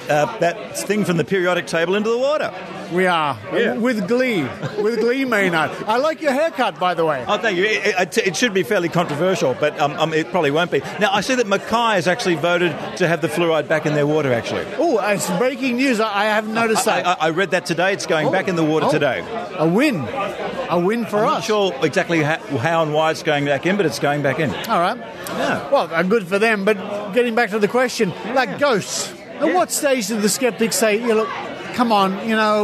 thing from the periodic table into the water. We are. Yeah. With glee, Maynard. I like your haircut, by the way. Oh, thank you. It should be fairly controversial, but it probably won't be. Now, I see that Mackay has actually voted to have the fluoride back in their water, actually. Oh, it's breaking news. I haven't noticed that. I read that today. It's going back in the water today. A win for us. I'm not sure exactly how and why it's going back in, but it's going back in. All right. Yeah. Well, good for them, but getting back to the question, like ghosts, at what stage did the skeptics say, look, come on,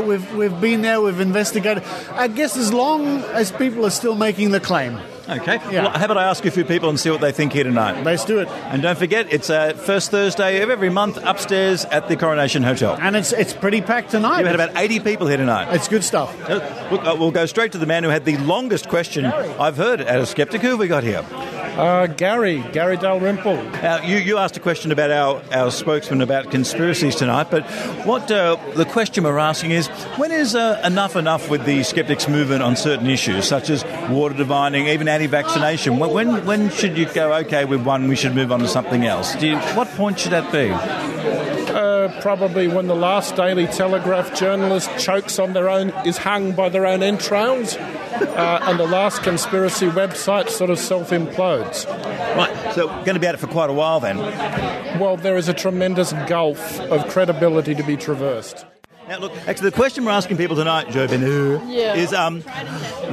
we've been there, we've investigated. I guess as long as people are still making the claim. Okay. Yeah. Well, how about I ask a few people and see what they think here tonight? Let's do it. And don't forget, it's first Thursday of every month upstairs at the Coronation Hotel. And it's pretty packed tonight. We had about 80 people here tonight. It's good stuff. Look, we'll go straight to the man who had the longest question I've heard at a Skeptic. Who have we got here? Gary Dalrymple. You asked a question about our spokesman about conspiracies tonight, but what the question we're asking is, when is enough with the skeptics movement on certain issues, such as water divining, even anti-vaccination? When should you go, okay, with one, we should move on to something else? What point should that be? Probably when the last Daily Telegraph journalist is hung by their own entrails, and the last conspiracy website sort of self-implodes. Right, so going to be at it for quite a while then. Well, there is a tremendous gulf of credibility to be traversed. Now, look, actually, the question we're asking people tonight, Jobin, is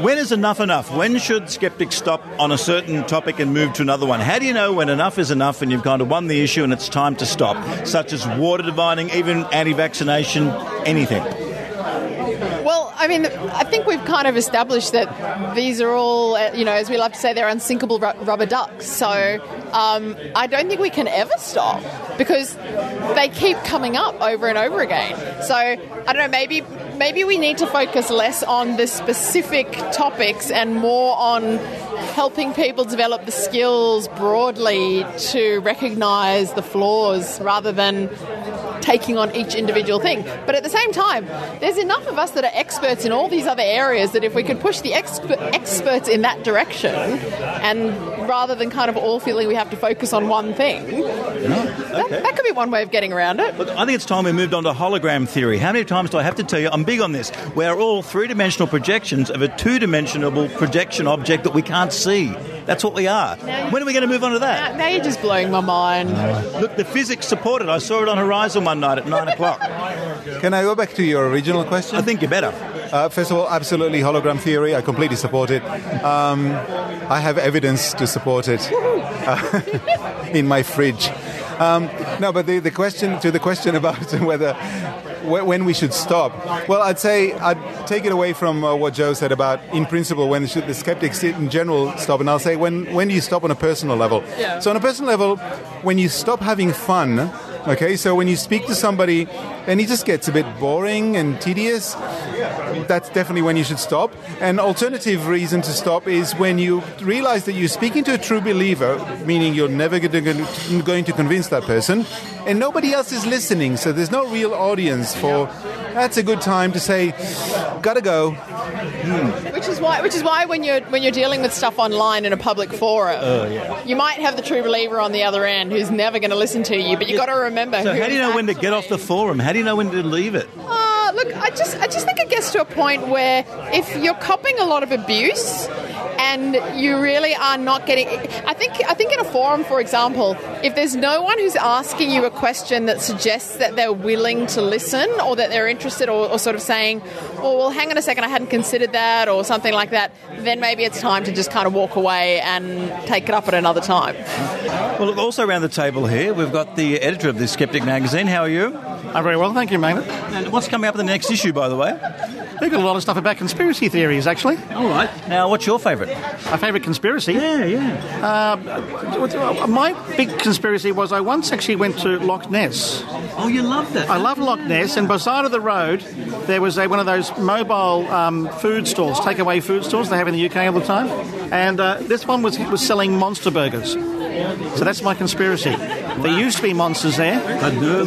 when is enough enough? When should skeptics stop on a certain topic and move to another one? How do you know when enough is enough and you've kind of won the issue and it's time to stop, such as water divining, even anti-vaccination, anything? Well, I mean, I think we've kind of established that these are all, as we love to say, they're unsinkable rubber ducks. So I don't think we can ever stop because they keep coming up over and over again. So, I don't know, maybe we need to focus less on the specific topics and more on helping people develop the skills broadly to recognise the flaws rather than taking on each individual thing. But at the same time, there's enough of us that are experts in all these other areas that if we could push the experts in that direction, and rather than kind of all feeling we have to focus on one thing, that could be one way of getting around it. Look, I think it's time we moved on to hologram theory. How many times do I have to tell you? I'm big on this. We're all three-dimensional projections of a two-dimensional projection object that we can't see. That's what we are. When are we going to move on to that? Now you're just blowing my mind. Look, the physics support it. I saw it on Horizon one night at 9 o'clock. Can I go back to your original question? I think you better. First of all, absolutely hologram theory. I completely support it. I have evidence to support it in my fridge. But the question about whether when we should stop. Well, I'd take it away from what Joe said about, in principle, when should the skeptics in general stop, and I'll say when do you stop on a personal level? Yeah. So on a personal level, when you stop having fun, okay, so when you speak to somebody and he just gets a bit boring and tedious, that's definitely when you should stop. An alternative reason to stop is when you realize that you're speaking to a true believer, meaning you're never going to convince that person, and nobody else is listening, so there's no real audience for. That's a good time to say, gotta go. Which is why when you're dealing with stuff online in a public forum, you might have the true believer on the other end who's never going to listen to you, but you got to remember. So how do you know when to get off the forum? How do you know when to leave it? Look, I just think it gets to a point where if you're copping a lot of abuse and you really are not getting... I think in a forum, for example, if there's no one who's asking you a question that suggests that they're willing to listen or that they're interested or sort of saying, oh, well, hang on a second, I hadn't considered that or something like that, then maybe it's time to just kind of walk away and take it up at another time. Well, look, also around the table here, we've got the editor of the Skeptic magazine. How are you? I'm very well, thank you, Maynard. And what's coming up in the next issue, by the way? We've got a lot of stuff about conspiracy theories, actually. All right. Now, what's your favourite? My favourite conspiracy? Yeah. My big conspiracy was I once actually went to Loch Ness. Oh, you love that? I love Loch Ness, and by the side of the road, there was one of those mobile food stores, takeaway food stores they have in the UK all the time, and this one was selling monster burgers. So that's my conspiracy. There used to be monsters there, but no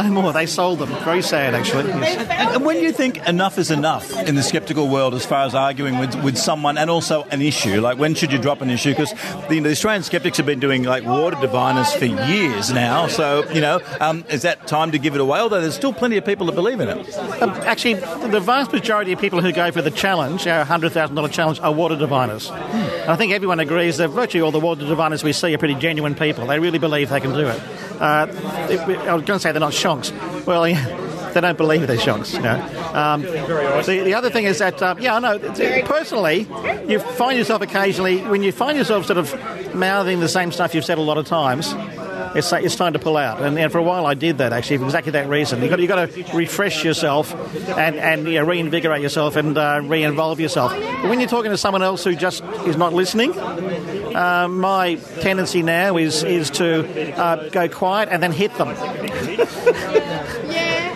more. They sold them. Very sad, actually. Yes. And when do you think enough is enough in the skeptical world as far as arguing with someone and also an issue? Like, when should you drop an issue? Because the Australian skeptics have been doing, like, water diviners for years now. So, is that time to give it away? Although there's still plenty of people that believe in it. Actually, the vast majority of people who go for the challenge, our $100,000 challenge, are water diviners. And I think everyone agrees that virtually all the water diviners we see are pretty genuine people. They really believe they can do it. I was going to say they're not shonks. Well, they don't believe they're shonks. The other thing is that, I know, personally, you find yourself occasionally, when you find yourself sort of mouthing the same stuff you've said a lot of times, it's time to pull out. And for a while I did that, actually, for exactly that reason. You've got to refresh yourself and reinvigorate yourself and re-involve yourself. But when you're talking to someone else who just is not listening, my tendency now is to go quiet and then hit them.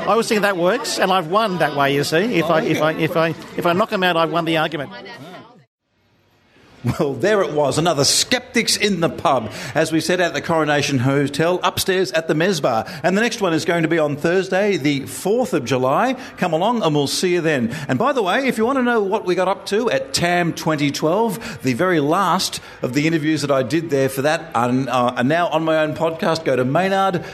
I always think that works, and I've won that way, you see. If I knock them out, I've won the argument. Well, there it was, another Skeptics in the Pub, as we said, at the Coronation Hotel, upstairs at the Mezbar. And the next one is going to be on Thursday, the 4th of July. Come along and we'll see you then. And by the way, if you want to know what we got up to at TAM 2012, the very last of the interviews that I did there for that are now on my own podcast. Go to Maynard.com.au,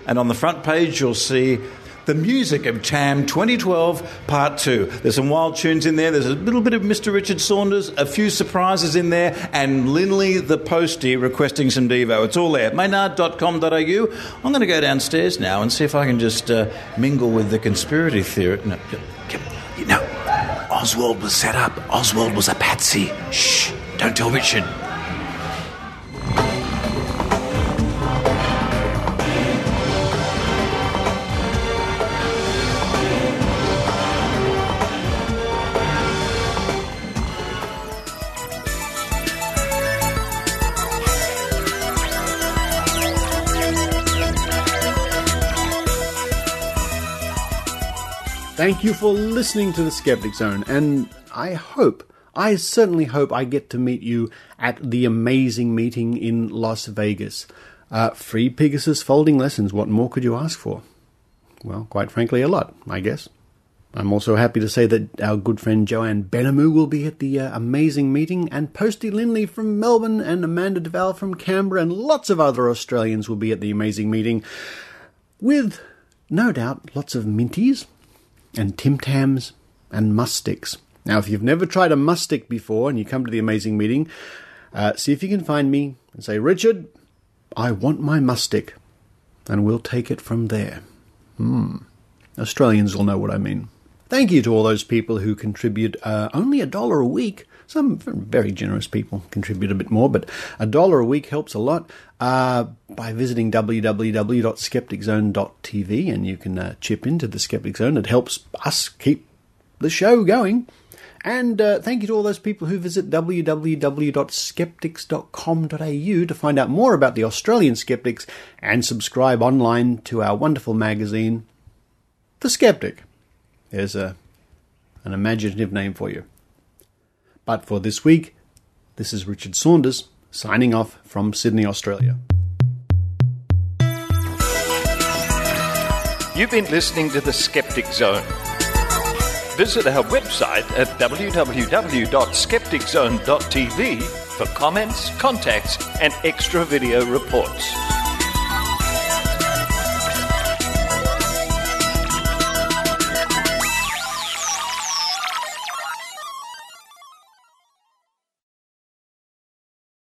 and on the front page you'll see The Music of TAM 2012 Part 2. There's some wild tunes in there. There's a little bit of Mr. Richard Saunders, a few surprises in there, and Linley the Postie requesting some Devo. It's all there. Maynard.com.au. I'm going to go downstairs now and see if I can just mingle with the conspiracy theory. No, Oswald was set up. Oswald was a patsy. Shh, don't tell Richard. Thank you for listening to the Skeptic Zone, and I certainly hope I get to meet you at the amazing meeting in Las Vegas. Free Pegasus folding lessons, what more could you ask for? Well, quite frankly, a lot, I guess. I'm also happy to say that our good friend Joanne Benamu will be at the amazing meeting, and Posty Linley from Melbourne, and Amanda Duval from Canberra, and lots of other Australians will be at the amazing meeting, with, no doubt, lots of minties, and Tim Tams, and mustics. Now, if you've never tried a mustic before and you come to the amazing meeting, see if you can find me and say, Richard, I want my mustic, and we'll take it from there. Australians will know what I mean. Thank you to all those people who contribute only $1 a week. Some very generous people contribute a bit more, but $1 a week helps a lot by visiting www.skepticzone.tv, and you can chip into the Skeptic Zone. It helps us keep the show going. And thank you to all those people who visit www.skeptics.com.au to find out more about the Australian Skeptics and subscribe online to our wonderful magazine, The Skeptic. There's an imaginative name for you. But for this week, this is Richard Saunders signing off from Sydney, Australia. You've been listening to The Skeptic Zone. Visit our website at www.skepticzone.tv for comments, contacts, and extra video reports.